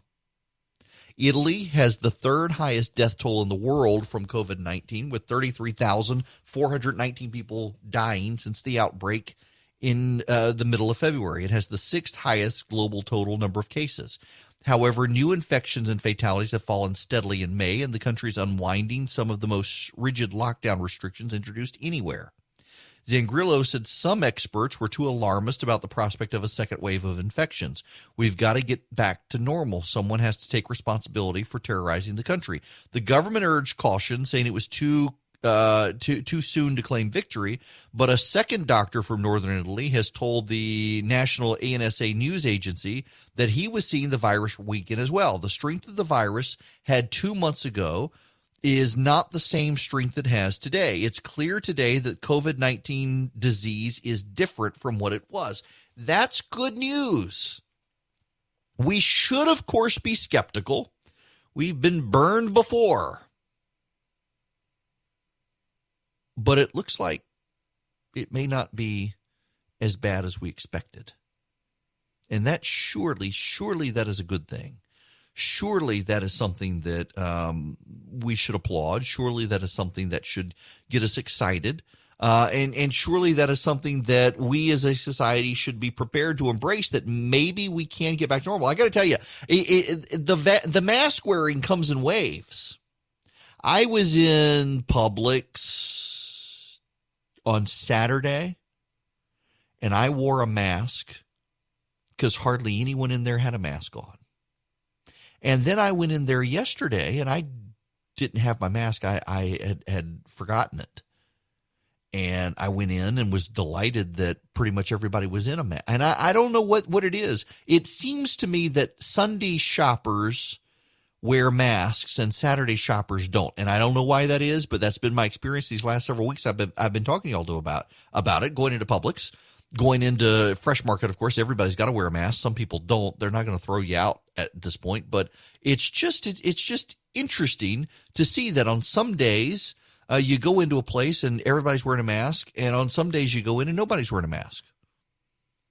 A: Italy has the third highest death toll in the world from COVID-19, with 33,419 people dying since the outbreak in the middle of February. It has the sixth highest global total number of cases. However, new infections and fatalities have fallen steadily in May, and the country is unwinding some of the most rigid lockdown restrictions introduced anywhere. Zangrillo said some experts were too alarmist about the prospect of a second wave of infections. We've got to get back to normal. Someone has to take responsibility for terrorizing the country. The government urged caution, saying it was too soon to claim victory, but a second doctor from northern Italy has told the national ANSA news agency that he was seeing the virus weaken as well. The strength of the virus had 2 months ago is not the same strength it has today. It's clear today that COVID-19 disease is different from what it was. That's good news. We should, of course, be skeptical. We've been burned before. But it looks like it may not be as bad as we expected. And that surely that is a good thing. Surely that is something that we should applaud. Surely that is something that should get us excited. And surely that is something that we as a society should be prepared to embrace, that maybe we can get back to normal. I got to tell you, the mask wearing comes in waves. I was in Publix on Saturday, and I wore a mask because hardly anyone in there had a mask on. And then I went in there yesterday, and I didn't have my mask. I had forgotten it. And I went in and was delighted that pretty much everybody was in a mask. And I don't know what it is. It seems to me that Sunday shoppers wear masks and Saturday shoppers don't. And I don't know why that is, but that's been my experience these last several weeks. I've been talking to y'all about it, going into Publix, going into Fresh Market. Of course, everybody's got to wear a mask. Some people don't. They're not going to throw you out at this point, but it's just interesting to see that on some days, you go into a place and everybody's wearing a mask, and on some days you go in and nobody's wearing a mask.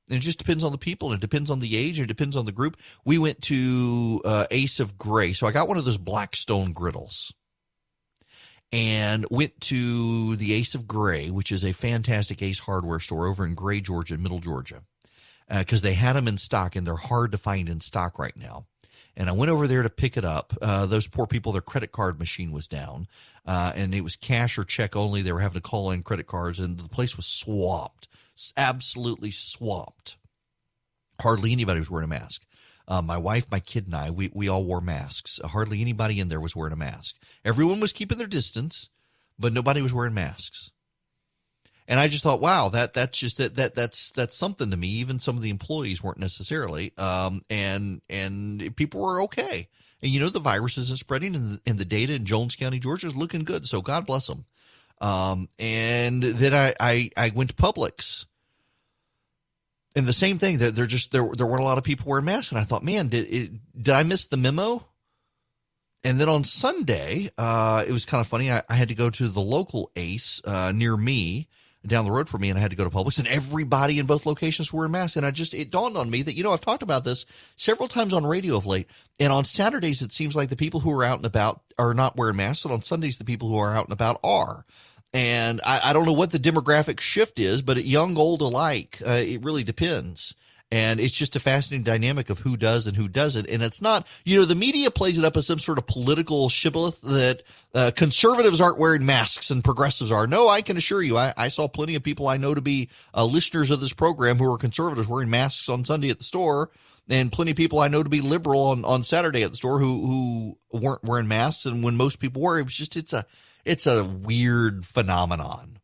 A: And it just depends on the people, and it depends on the age, and it depends on the group. We went to Ace of Gray, so I got one of those Blackstone griddles and went to the Ace of Gray, which is a fantastic Ace hardware store over in Gray, Georgia, Middle Georgia, because they had them in stock, and they're hard to find in stock right now. And I went over there to pick it up. Those poor people, their credit card machine was down, and it was cash or check only. They were having to call in credit cards, and the place was swamped, absolutely swamped. Hardly anybody was wearing a mask. My wife, my kid, and I, we all wore masks. Hardly anybody in there was wearing a mask. Everyone was keeping their distance, but nobody was wearing masks. And I just thought, wow, that's something to me. Even some of the employees weren't necessarily, and people were okay. And the virus isn't spreading, and the data in Jones County, Georgia, is looking good. So God bless them. And then I went to Publix, and the same thing. There weren't a lot of people wearing masks, and I thought, man, did I miss the memo? And then on Sunday, it was kind of funny. I had to go to the local Ace near me, down the road from me, and I had to go to Publix, and everybody in both locations were wearing masks. And it dawned on me that, I've talked about this several times on radio of late, and on Saturdays, it seems like the people who are out and about are not wearing masks, and on Sundays, the people who are out and about are. And I don't know what the demographic shift is, but at young, old alike, it really depends. And it's just a fascinating dynamic of who does and who doesn't. And it's not, the media plays it up as some sort of political shibboleth that conservatives aren't wearing masks and progressives are. No, I can assure you, I saw plenty of people I know to be listeners of this program who are conservatives wearing masks on Sunday at the store, and plenty of people I know to be liberal on Saturday at the store who weren't wearing masks. And when most people were, it was just, it's a weird phenomenon.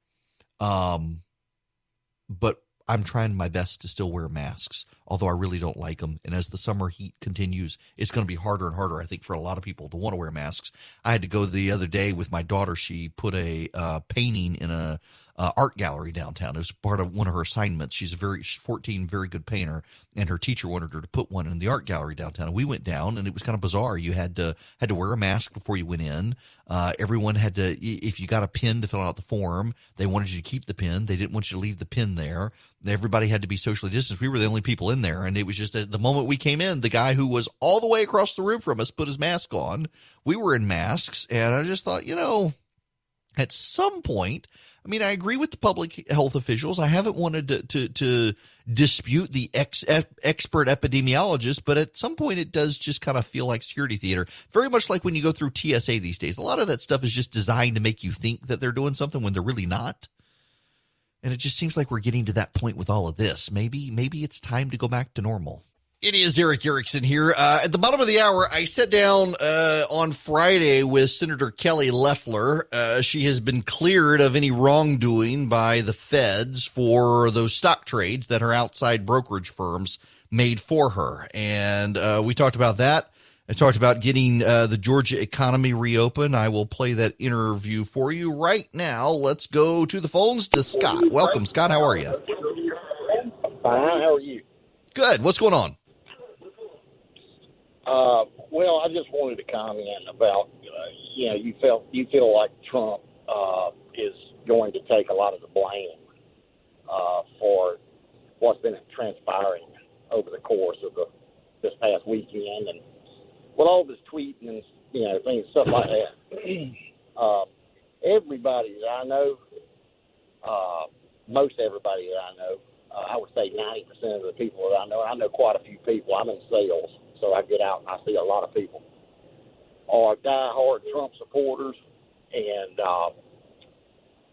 A: But I'm trying my best to still wear masks, although I really don't like them. And as the summer heat continues, it's going to be harder and harder, I think, for a lot of people to want to wear masks. I had to go the other day with my daughter. She put a painting in a art gallery downtown. It was part of one of her assignments. She's 14, very good painter, and her teacher wanted her to put one in the art gallery downtown. And we went down, and it was kind of bizarre. You had to wear a mask before you went in. Everyone had to, if you got a pin to fill out the form, they wanted you to keep the pin. They didn't want you to leave the pin there. Everybody had to be socially distanced. We were the only people in there, and it was just the moment we came in, the guy who was all the way across the room from us put his mask on. We were in masks, and I just thought, at some point, I agree with the public health officials. I haven't wanted to dispute the expert epidemiologists, but at some point it does just kind of feel like security theater. Very much like when you go through TSA these days. A lot of that stuff is just designed to make you think that they're doing something when they're really not. And it just seems like we're getting to that point with all of this. Maybe it's time to go back to normal. It is Eric Erickson here. At the bottom of the hour, I sat down on Friday with Senator Kelly Loeffler. She has been cleared of any wrongdoing by the feds for those stock trades that her outside brokerage firms made for her. And we talked about that. I talked about getting the Georgia economy reopened. I will play that interview for you right now. Let's go to the phones to Scott. Welcome, Scott. How are you?
Q: Fine. How are you?
A: Good. What's going on?
Q: Well, I just wanted to comment about, you feel like Trump is going to take a lot of the blame for what's been transpiring over the course of this past weekend, and with all this tweeting and things, stuff like that. Everybody that I know, most everybody that I know, I would say 90% of the people that I know quite a few people. I'm in sales, so I get out and I see a lot of people, are diehard Trump supporters, and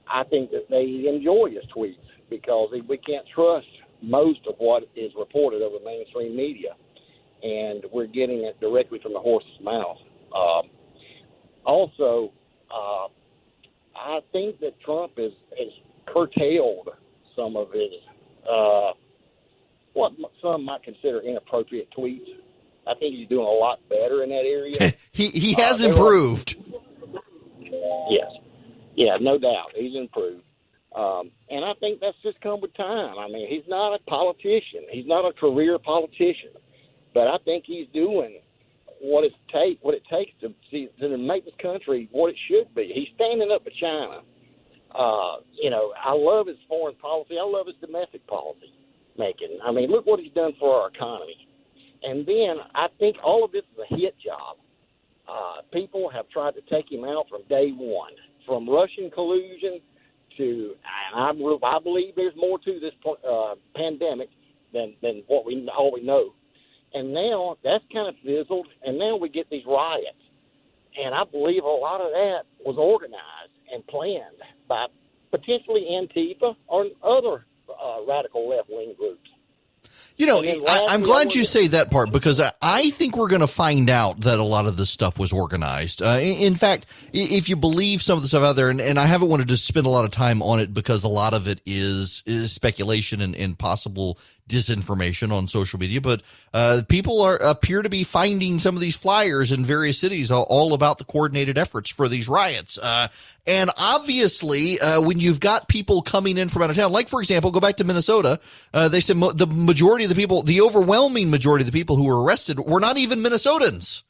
Q: I think that they enjoy his tweets because we can't trust most of what is reported over mainstream media, and we're getting it directly from the horse's mouth. Also, I think that Trump is curtailed some of his what some might consider inappropriate tweets. I think he's doing a lot better in that area.
A: he has improved.
Q: Yes. Yeah, no doubt. He's improved. And I think that's just come with time. I mean, he's not a politician. He's not a career politician. But I think he's doing what it takes to make this country what it should be. He's standing up for China. I love his foreign policy. I love his domestic policy making. I mean, look what he's done for our economy. And then I think all of this is a hit job. People have tried to take him out from day one, from Russian collusion to, and I believe there's more to this pandemic than what all we know. And now that's kind of fizzled, and now we get these riots. And I believe a lot of that was organized and planned by potentially Antifa or other radical left-wing groups.
A: I'm glad you say that part, because I think we're going to find out that a lot of this stuff was organized. In fact, if you believe some of the stuff out there, and I haven't wanted to spend a lot of time on it because a lot of it is speculation and possible disinformation on social media, but people appear to be finding some of these flyers in various cities all about the coordinated efforts for these riots. And obviously, when you've got people coming in from out of town, like, for example, go back to Minnesota, they said the majority of the people, the overwhelming majority of the people who were arrested were not even Minnesotans.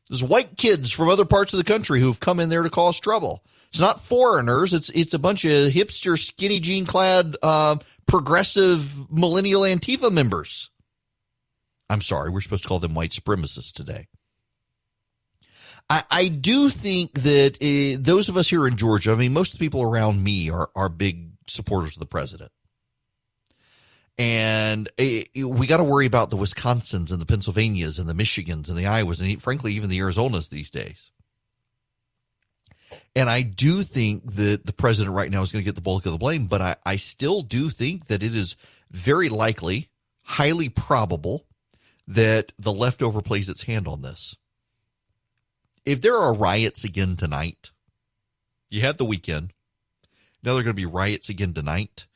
A: There's white kids from other parts of the country who've come in there to cause trouble. It's not foreigners. It's a bunch of hipster, skinny jean clad, progressive millennial Antifa members. I'm sorry, we're supposed to call them white supremacists today. I do think that those of us here in Georgia, I mean, most of the people around me are big supporters of the president. And we got to worry about the Wisconsins and the Pennsylvanias and the Michigans and the Iowas and, frankly, even the Arizonas these days. And I do think that the president right now is going to get the bulk of the blame, but I still do think that it is very likely, highly probable, that the left overplays its hand on this. If there are riots again tonight, you had the weekend, now there are going to be riots again tonight.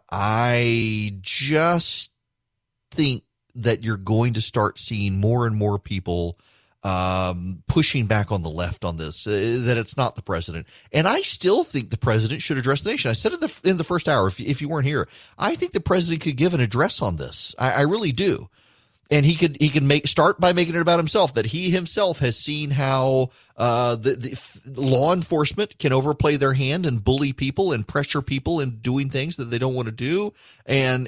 A: I just think that you're going to start seeing more and more people pushing back on the left on this, that it's not the president. And I still think the president should address the nation. I said it in the first hour, if you weren't here, I think the president could give an address on this. I really do. And he could start by making it about himself, that he himself has seen how the law enforcement can overplay their hand and bully people and pressure people into doing things that they don't want to do, and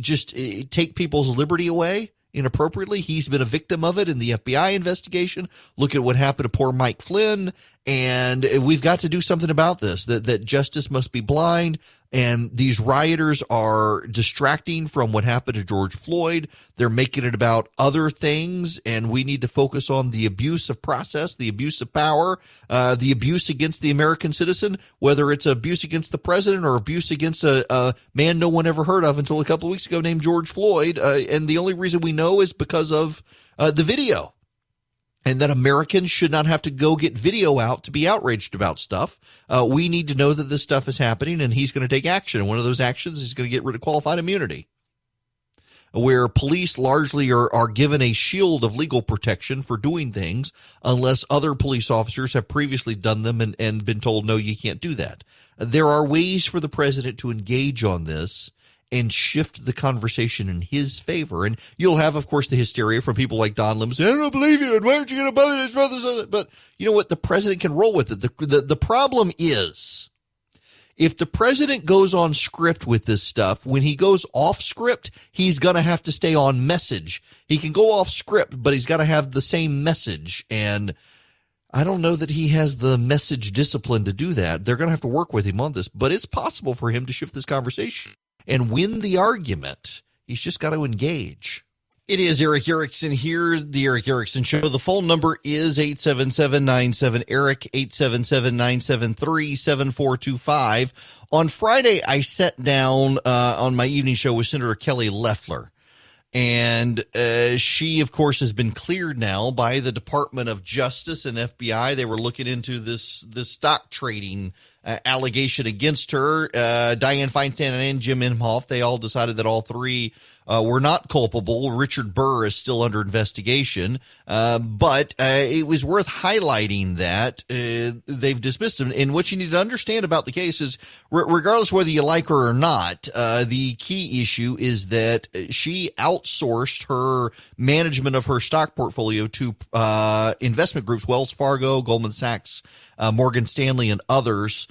A: just take people's liberty away inappropriately. He's been a victim of it in the FBI investigation. Look at what happened to poor Mike Flynn. And we've got to do something about this, that justice must be blind. And these rioters are distracting from what happened to George Floyd. They're making it about other things, and we need to focus on the abuse of process, the abuse of power, the abuse against the American citizen, whether it's abuse against the president or abuse against a man no one ever heard of until a couple of weeks ago named George Floyd. And the only reason we know is because of the video. And that Americans should not have to go get video out to be outraged about stuff. We need to know that this stuff is happening, and he's going to take action. And one of those actions is going to get rid of qualified immunity, where police largely are given a shield of legal protection for doing things unless other police officers have previously done them and been told, no, you can't do that. There are ways for the president to engage on this and shift the conversation in his favor. And you'll have, of course, the hysteria from people like Don Lemon saying, I don't believe you, and why aren't you going to bother his brother? But you know what? The president can roll with it. The problem is, if the president goes on script with this stuff, when he goes off script, he's going to have to stay on message. He can go off script, but he's got to have the same message. And I don't know that he has the message discipline to do that. They're going to have to work with him on this, but it's possible for him to shift this conversation and win the argument. He's just got to engage. It is Eric Erickson here, the Eric Erickson Show. The phone number is 877-97-ERIC, 877-973-7425. On Friday, I sat down on my evening show with Senator Kelly Loeffler. And she, of course, has been cleared now by the Department of Justice and FBI. They were looking into this stock trading allegation against her. Dianne Feinstein and Jim Inhofe, they all decided that all three were not culpable. Richard Burr is still under investigation, but it was worth highlighting that they've dismissed him. And what you need to understand about the case is, regardless whether you like her or not, the key issue is that she outsourced her management of her stock portfolio to investment groups, Wells Fargo, Goldman Sachs, Morgan Stanley, and others.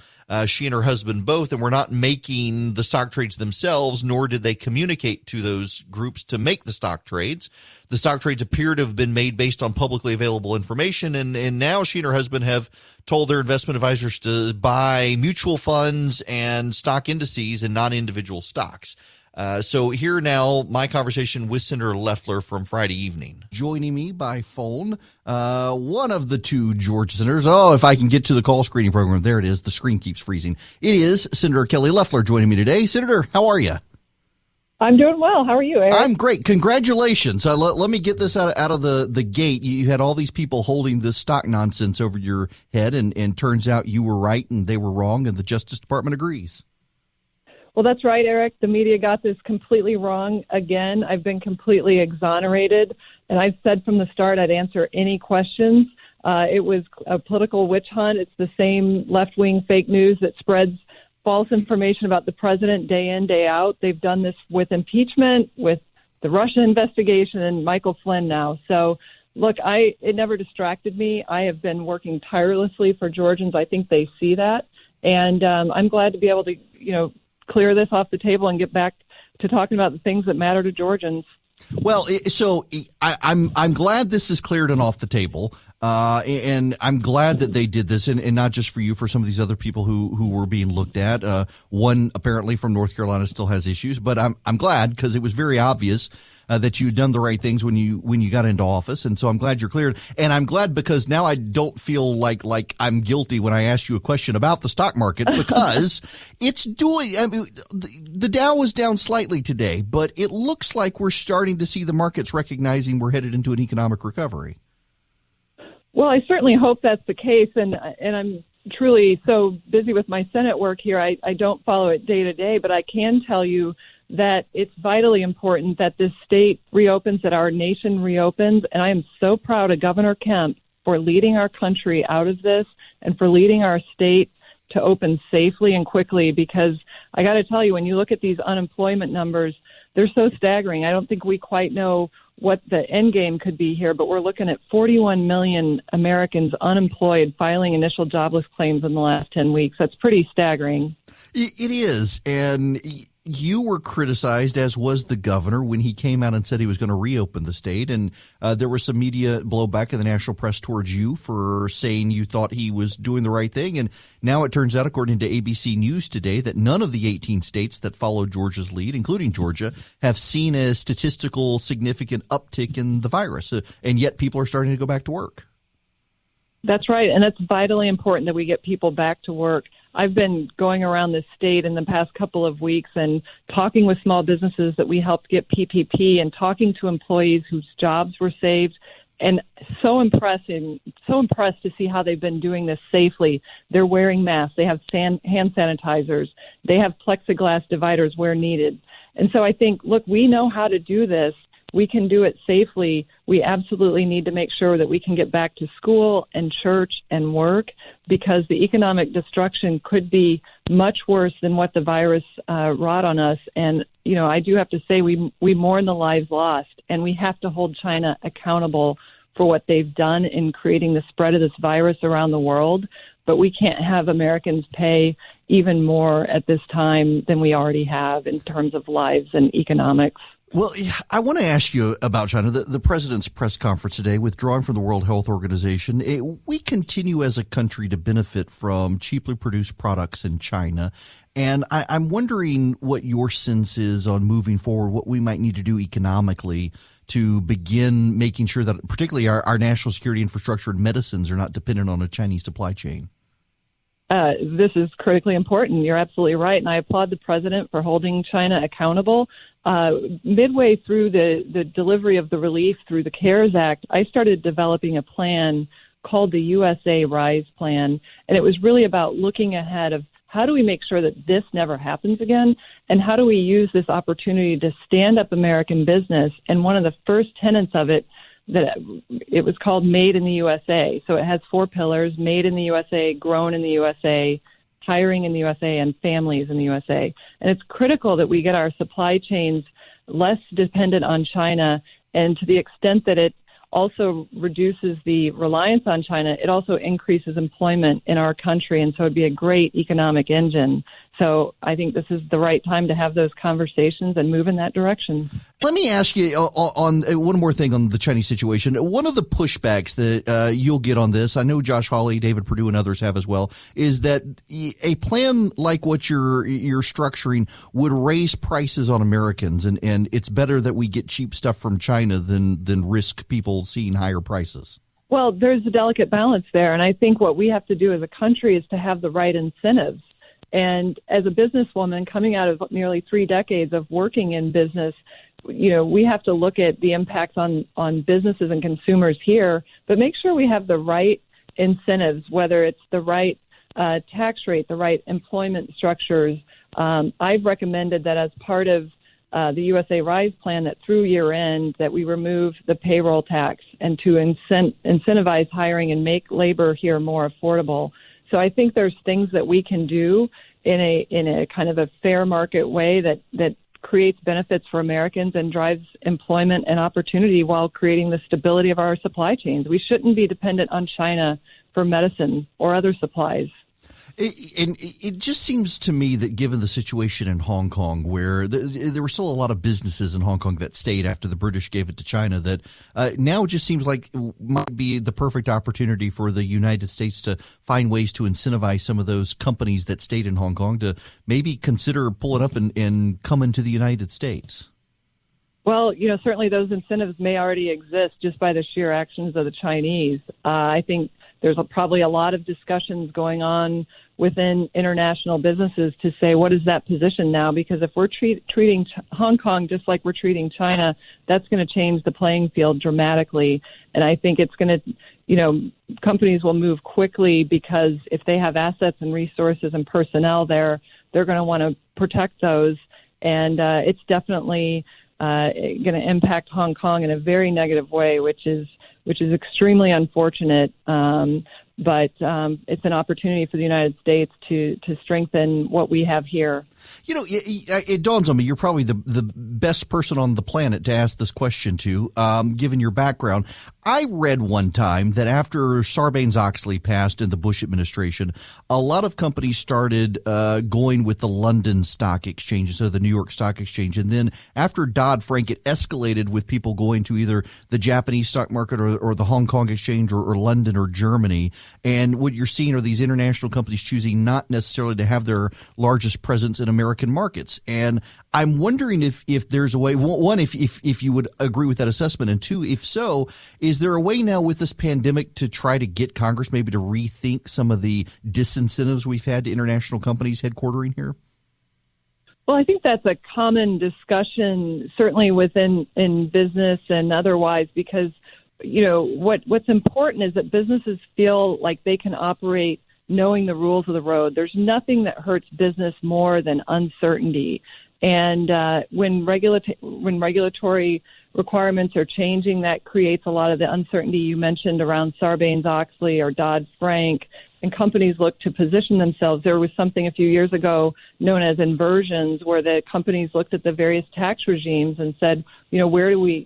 A: She and her husband both, and were not making the stock trades themselves, nor did they communicate to those groups to make the stock trades. The stock trades appear to have been made based on publicly available information, and now she and her husband have told their investment advisors to buy mutual funds and stock indices and not individual stocks. So here now, my conversation with Senator Loeffler from Friday evening. Joining me by phone, one of the two Georgia senators. Oh, if I can get to the call screening program. There it is. The screen keeps freezing. It is Senator Kelly Loeffler joining me today. Senator, how are you?
R: I'm doing well. How are you, Eric?
A: I'm great. Congratulations. Let me get this out of the gate. You had all these people holding this stock nonsense over your head, and turns out you were right and they were wrong, and the Justice Department agrees.
R: Well, that's right, Eric. The media got this completely wrong again. I've been completely exonerated, and I've said from the start I'd answer any questions. It was a political witch hunt. It's the same left-wing fake news that spreads false information about the president day in, day out. They've done this with impeachment, with the Russia investigation, and Michael Flynn now. So, look, it never distracted me. I have been working tirelessly for Georgians. I think they see that, and I'm glad to be able to, clear this off the table and get back to talking about the things that matter to Georgians.
A: Well, so I'm glad this is cleared and off the table, and I'm glad that they did this, and not just for you, for some of these other people who were being looked at. One apparently from North Carolina still has issues, but I'm glad, because it was very obvious that you'd done the right things when you got into office, and so I'm glad you're cleared. And I'm glad because now I don't feel like I'm guilty when I ask you a question about the stock market, because it's doing. I mean, the Dow was down slightly today, but it looks like we're starting to see the markets recognizing we're headed into an economic recovery.
R: Well, I certainly hope that's the case, and I'm truly so busy with my Senate work here. I don't follow it day to day, but I can tell you that it's vitally important that this state reopens, that our nation reopens. And I am so proud of Governor Kemp for leading our country out of this and for leading our state to open safely and quickly, because I got to tell you, when you look at these unemployment numbers, they're so staggering. I don't think we quite know what the end game could be here, but we're looking at 41 million Americans unemployed filing initial jobless claims in the last 10 weeks. That's pretty staggering.
A: It is. And you were criticized, as was the governor, when he came out and said he was going to reopen the state. And there was some media blowback in the national press towards you for saying you thought he was doing the right thing. And now it turns out, according to ABC News today, that none of the 18 states that followed Georgia's lead, including Georgia, have seen a statistical significant uptick in the virus. And yet people are starting to go back to work.
R: That's right. And it's vitally important that we get people back to work. I've been going around the state in the past couple of weeks and talking with small businesses that we helped get PPP, and talking to employees whose jobs were saved, and so impressed to see how they've been doing this safely. They're wearing masks. They have hand sanitizers. They have plexiglass dividers where needed. And so I think, look, we know how to do this. We can do it safely. We absolutely need to make sure that we can get back to school and church and work, because the economic destruction could be much worse than what the virus wrought on us. And, I do have to say we mourn the lives lost, and we have to hold China accountable for what they've done in creating the spread of this virus around the world. But we can't have Americans pay even more at this time than we already have in terms of lives and economics.
A: Well, I want to ask you about China. The president's press conference today, withdrawing from the World Health Organization. We continue as a country to benefit from cheaply produced products in China. And I'm wondering what your sense is on moving forward, what we might need to do economically to begin making sure that particularly our national security infrastructure and medicines are not dependent on a Chinese supply chain.
R: This is critically important. You're absolutely right. And I applaud the president for holding China accountable. Midway through the delivery of the relief through the CARES Act, I started developing a plan called the USA Rise Plan. And it was really about looking ahead of how do we make sure that this never happens again, and how do we use this opportunity to stand up American business. And one of the first tenets of it, that it was called Made in the USA. So it has 4 pillars: made in the USA, grown in the USA, hiring in the USA, and families in the USA. And it's critical that we get our supply chains less dependent on China, and to the extent that it also reduces the reliance on China, it also increases employment in our country, and so it'd be a great economic engine. So I think this is the right time to have those conversations and move in that direction.
A: Let me ask you on one more thing on the Chinese situation. One of the pushbacks that you'll get on this, I know Josh Hawley, David Perdue, and others have as well, is that a plan like what you're structuring would raise prices on Americans, and it's better that we get cheap stuff from China than risk people seeing higher prices.
R: Well, there's a delicate balance there, and I think what we have to do as a country is to have the right incentives. And as a businesswoman coming out of nearly 3 decades of working in business, we have to look at the impacts on businesses and consumers here, but make sure we have the right incentives, whether it's the right tax rate, the right employment structures. I've recommended that as part of the USA Rise Plan, that through year end that we remove the payroll tax and to incentivize hiring and make labor here more affordable. So I think there's things that we can do in a kind of a fair market way that creates benefits for Americans and drives employment and opportunity while creating the stability of our supply chains. We shouldn't be dependent on China for medicine or other supplies.
A: And it just seems to me that given the situation in Hong Kong, where there were still a lot of businesses in Hong Kong that stayed after the British gave it to China, that now it just seems like it might be the perfect opportunity for the United States to find ways to incentivize some of those companies that stayed in Hong Kong to maybe consider pulling up and coming to the United States.
R: Well, certainly those incentives may already exist just by the sheer actions of the Chinese. I think there's probably a lot of discussions going on within international businesses to say, what is that position now? Because if we're treating Hong Kong just like we're treating China, that's going to change the playing field dramatically. And I think it's going to, companies will move quickly because if they have assets and resources and personnel there, they're going to want to protect those. And it's definitely going to impact Hong Kong in a very negative way, which is extremely unfortunate. But it's an opportunity for the United States to strengthen what we have here.
A: It dawns on me you're probably the best person on the planet to ask this question to, given your background. I read one time that after Sarbanes-Oxley passed in the Bush administration, a lot of companies started going with the London Stock Exchange instead of the New York Stock Exchange. And then after Dodd-Frank, it escalated with people going to either the Japanese stock market or the Hong Kong Exchange or London or Germany. And what you're seeing are these international companies choosing not necessarily to have their largest presence in American markets. And I'm wondering if there's a way, one, if you would agree with that assessment, and two, if so, is there a way now with this pandemic to try to get Congress maybe to rethink some of the disincentives we've had to international companies headquartering here?
R: Well, I think that's a common discussion, certainly in business and otherwise, because what's important is that businesses feel like they can operate knowing the rules of the road. There's nothing that hurts business more than uncertainty. And when regulatory requirements are changing, that creates a lot of the uncertainty you mentioned around Sarbanes-Oxley or Dodd-Frank, and companies look to position themselves. There was something a few years ago known as inversions, where the companies looked at the various tax regimes and said, where do we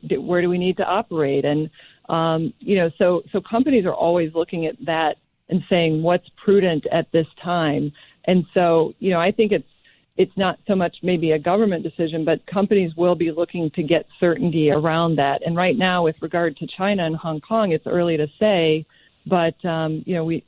R: need to operate? And so companies are always looking at that and saying what's prudent at this time. And so, I think it's not so much maybe a government decision, but companies will be looking to get certainty around that. And right now, with regard to China and Hong Kong, it's early to say, but companies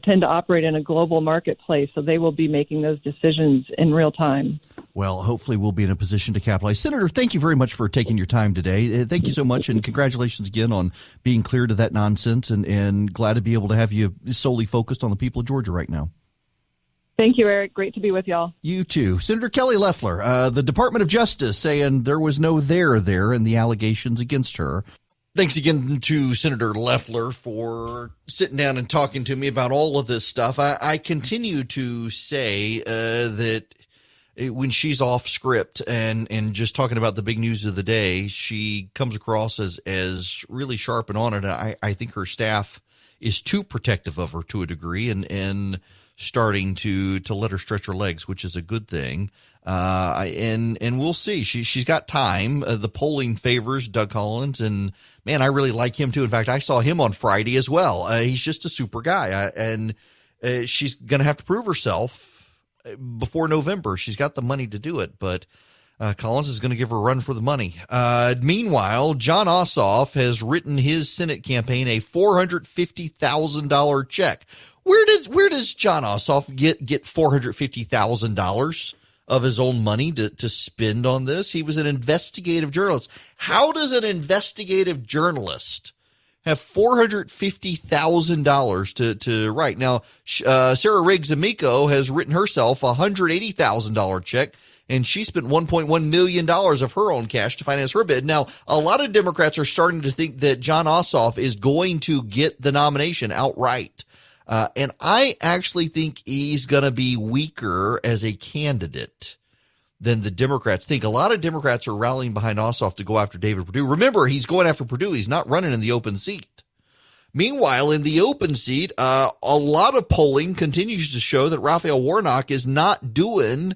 R: tend to operate in a global marketplace, so they will be making those decisions in real time.
A: Well, hopefully we'll be in a position to capitalize. Senator, thank you very much for taking your time today. Thank you so much, and congratulations again on being clear to that nonsense, and glad to be able to have you solely focused on the people of Georgia right now.
R: Thank you, Eric. Great to be with y'all.
A: You too. Senator Kelly Loeffler, the Department of Justice saying there was no there in the allegations against her. Thanks again to Senator Loeffler for sitting down and talking to me about all of this stuff. I continue to say that when she's off script and just talking about the big news of the day, she comes across as really sharp and on it. I think her staff is too protective of her to a degree and starting to let her stretch her legs, which is a good thing. And we'll see. She's got time. The polling favors Doug Collins, and man, I really like him too. In fact, I saw him on Friday as well. He's just a super guy, and she's going to have to prove herself before November. She's got the money to do it, but Collins is going to give her a run for the money. Meanwhile, Jon Ossoff has written his Senate campaign a $450,000 check. Where does Jon Ossoff get $450,000 of his own money to spend on this? He was an investigative journalist. How does an investigative journalist have $450,000 to write? Now, Sarah Riggs Amico has written herself a $180,000 check, and she spent $1.1 million of her own cash to finance her bid. Now, a lot of Democrats are starting to think that Jon Ossoff is going to get the nomination outright. And I actually think he's going to be weaker as a candidate than the Democrats think. A lot of Democrats are rallying behind Ossoff to go after David Perdue. Remember, he's going after Perdue. He's not running in the open seat. Meanwhile, in the open seat, a lot of polling continues to show that Raphael Warnock is not doing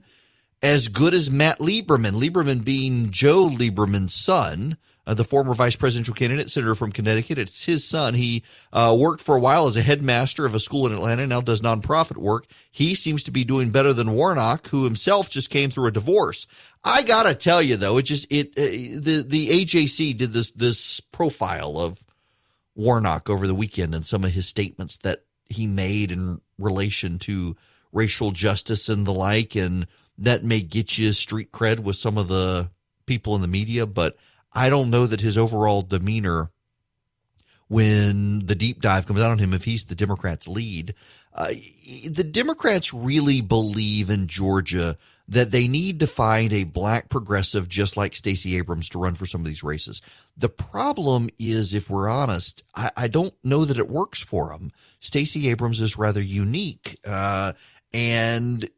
A: as good as Matt Lieberman. Lieberman being Joe Lieberman's son, the former vice presidential candidate, senator from Connecticut. It's his son. He worked for a while as a headmaster of a school in Atlanta, now does nonprofit work. He seems to be doing better than Warnock, who himself just came through a divorce. I gotta tell you though, the AJC did this profile of Warnock over the weekend and some of his statements that he made in relation to racial justice and the like, and that may get you street cred with some of the people in the media, but I don't know that his overall demeanor when the deep dive comes out on him, if he's the Democrats' lead, the Democrats really believe in Georgia that they need to find a black progressive just like Stacey Abrams to run for some of these races. The problem is, if we're honest, I don't know that it works for them. Stacey Abrams is rather unique, and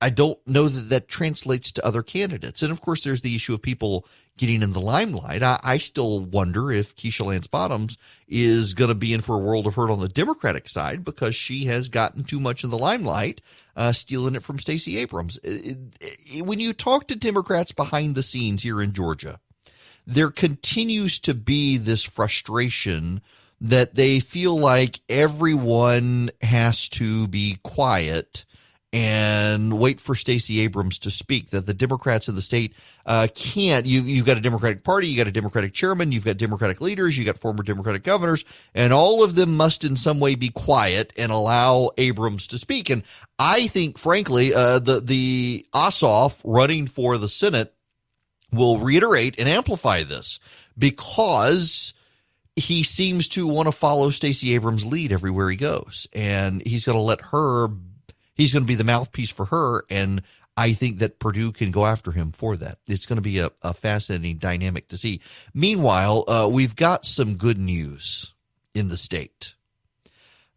A: I don't know that translates to other candidates. And of course, there's the issue of people getting in the limelight. I still wonder if Keisha Lance Bottoms is going to be in for a world of hurt on the Democratic side because she has gotten too much in the limelight, stealing it from Stacey Abrams. When you talk to Democrats behind the scenes here in Georgia, there continues to be this frustration that they feel like everyone has to be quiet and wait for Stacey Abrams to speak, that the Democrats in the state can't. You've got a Democratic Party, you got a Democratic chairman, you've got Democratic leaders, you got former Democratic governors, and all of them must in some way be quiet and allow Abrams to speak. And I think, frankly, the Ossoff running for the Senate will reiterate and amplify this because he seems to want to follow Stacey Abrams' lead everywhere he goes, and he's going to let her. He's going to be the mouthpiece for her, and I think that Perdue can go after him for that. It's going to be a fascinating dynamic to see. Meanwhile, we've got some good news in the state.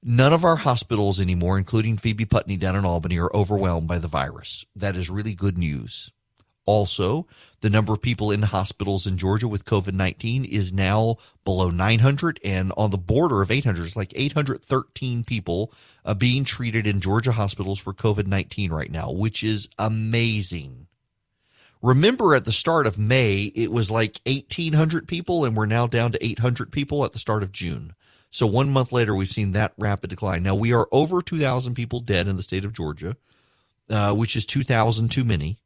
A: None of our hospitals anymore, including Phoebe Putney down in Albany, are overwhelmed by the virus. That is really good news. Also, the number of people in hospitals in Georgia with COVID-19 is now below 900 and on the border of 800. It's like 813 people being treated in Georgia hospitals for COVID-19 right now, which is amazing. Remember, at the start of May, it was like 1,800 people, and we're now down to 800 people at the start of June. So 1 month later, we've seen that rapid decline. Now, we are over 2,000 people dead in the state of Georgia, which is 2,000 too many.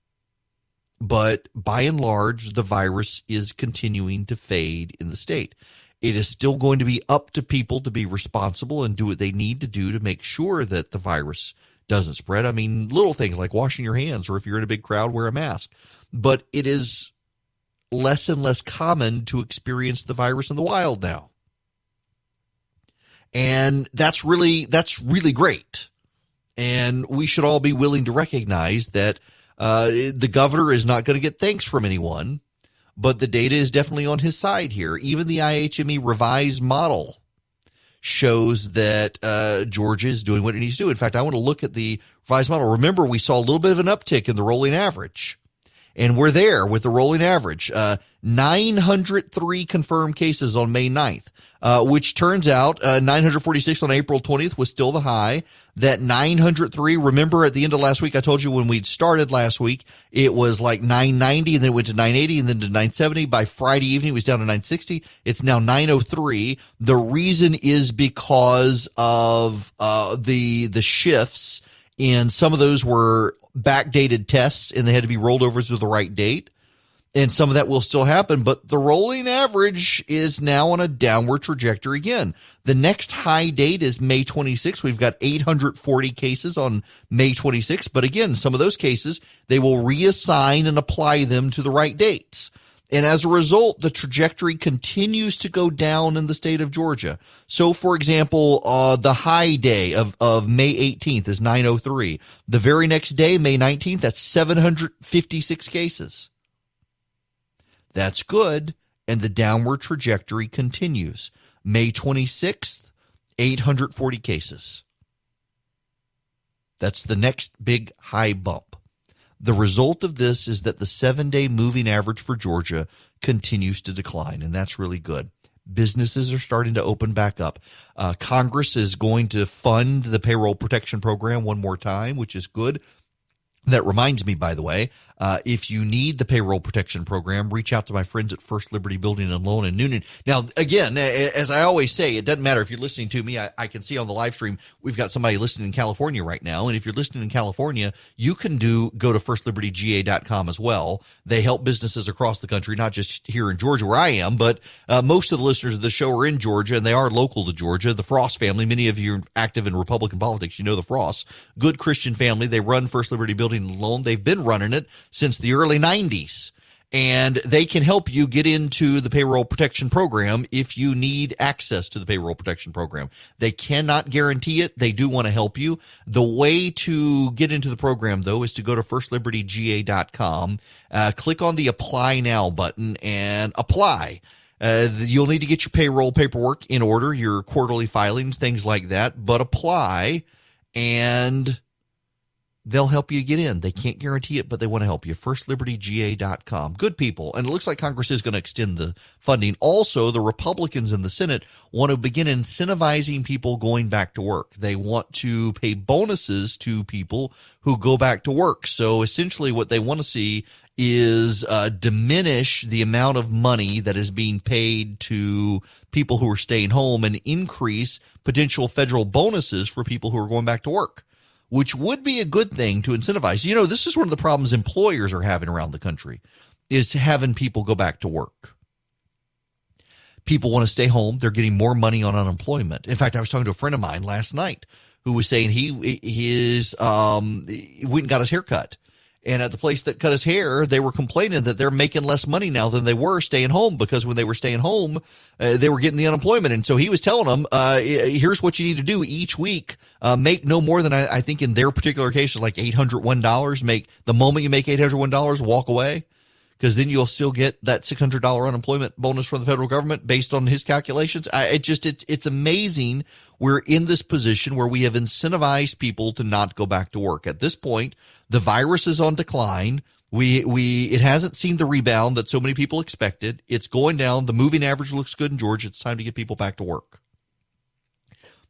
A: But by and large, the virus is continuing to fade in the state. It is still going to be up to people to be responsible and do what they need to do to make sure that the virus doesn't spread. I mean, little things like washing your hands, or if you're in a big crowd, wear a mask. But it is less and less common to experience the virus in the wild now. And that's really great. And we should all be willing to recognize that the governor is not going to get thanks from anyone, but the data is definitely on his side here. Even the IHME revised model shows that Georgia is doing what it needs to do. In fact, I want to look at the revised model. Remember, we saw a little bit of an uptick in the rolling average, and we're there with the rolling average. 903 confirmed cases on May 9th, which turns out 946 on April 20th was still the high. That 903, remember at the end of last week, I told you when we'd started last week, it was like 990, and then it went to 980, and then to 970. By Friday evening, it was down to 960. It's now 903. The reason is because of the shifts, and some of those were backdated tests, and they had to be rolled over to the right date. And some of that will still happen, but the rolling average is now on a downward trajectory again. The next high date is May 26th. We've got 840 cases on May 26th. But again, some of those cases, they will reassign and apply them to the right dates. And as a result, the trajectory continues to go down in the state of Georgia. So, for example, the high day of May 18th is 903. The very next day, May 19th, that's 756 cases. That's good, and the downward trajectory continues. May 26th, 840 cases. That's the next big high bump. The result of this is that the 7-day moving average for Georgia continues to decline, and that's really good. Businesses are starting to open back up. Congress is going to fund the payroll protection program one more time, which is good. That reminds me, by the way, if you need the payroll protection program, reach out to my friends at First Liberty Building and Loan in Noonan. Now, again, as I always say, it doesn't matter if you're listening to me. I can see on the live stream, we've got somebody listening in California right now. And if you're listening in California, you can go to firstlibertyga.com as well. They help businesses across the country, not just here in Georgia where I am, but most of the listeners of the show are in Georgia, and they are local to Georgia. The Frost family, many of you are active in Republican politics. You know the Frosts. Good Christian family. They run First Liberty Building and Loan. They've been running it since the early 90s, and they can help you get into the payroll protection program if you need access to the payroll protection program. They cannot guarantee it. They do want to help you. The way to get into the program, though, is to go to firstlibertyga.com, click on the Apply Now button, and apply. You'll need to get your payroll paperwork in order, your quarterly filings, things like that, but apply, and they'll help you get in. They can't guarantee it, but they want to help you. FirstLibertyGA.com. Good people. And it looks like Congress is going to extend the funding. Also, the Republicans in the Senate want to begin incentivizing people going back to work. They want to pay bonuses to people who go back to work. So essentially what they want to see is diminish the amount of money that is being paid to people who are staying home and increase potential federal bonuses for people who are going back to work, which would be a good thing to incentivize. You know, this is one of the problems employers are having around the country, is having people go back to work. People want to stay home. They're getting more money on unemployment. In fact, I was talking to a friend of mine last night who was saying he went and got his hair cut. And at the place that cut his hair, they were complaining that they're making less money now than they were staying home, because when they were staying home, they were getting the unemployment. And so he was telling them, here's what you need to do each week. Make no more than, I think in their particular case, like $801. The moment you make $801, walk away, because then you'll still get that $600 unemployment bonus from the federal government based on his calculations. It's amazing. We're in this position where we have incentivized people to not go back to work. At this point, the virus is on decline. It hasn't seen the rebound that so many people expected. It's going down. The moving average looks good in Georgia. It's time to get people back to work.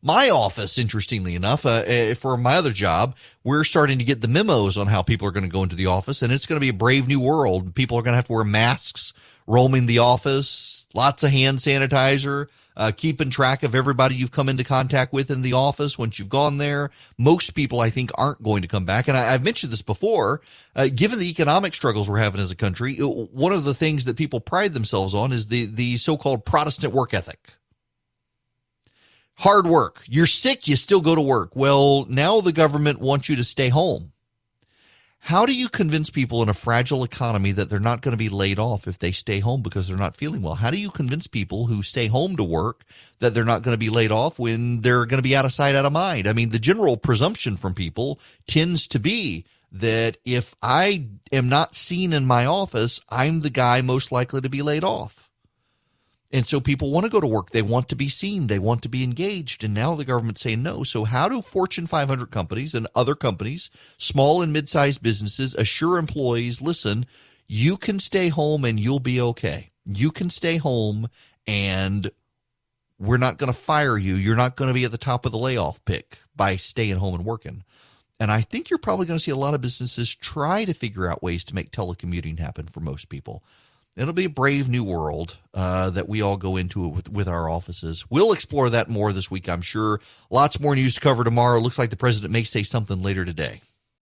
A: My office, interestingly enough, for my other job, we're starting to get the memos on how people are going to go into the office, and it's going to be a brave new world. People are going to have to wear masks roaming the office, lots of hand sanitizer, keeping track of everybody you've come into contact with in the office once you've gone there. Most people, I think, aren't going to come back. And I've mentioned this before. Given the economic struggles we're having as a country, one of the things that people pride themselves on is the so-called Protestant work ethic. Hard work. You're sick, you still go to work. Well, now the government wants you to stay home. How do you convince people in a fragile economy that they're not going to be laid off if they stay home because they're not feeling well? How do you convince people who stay home to work that they're not going to be laid off when they're going to be out of sight, out of mind? I mean, the general presumption from people tends to be that if I am not seen in my office, I'm the guy most likely to be laid off. And so people want to go to work. They want to be seen. They want to be engaged. And now the government's saying no. So how do Fortune 500 companies and other companies, small and mid-sized businesses, assure employees, listen, you can stay home and you'll be okay. You can stay home and we're not going to fire you. You're not going to be at the top of the layoff pick by staying home and working. And I think you're probably going to see a lot of businesses try to figure out ways to make telecommuting happen for most people. It'll be a brave new world that we all go into with our offices. We'll explore that more this week, I'm sure. Lots more news to cover tomorrow. Looks like the president may say something later today.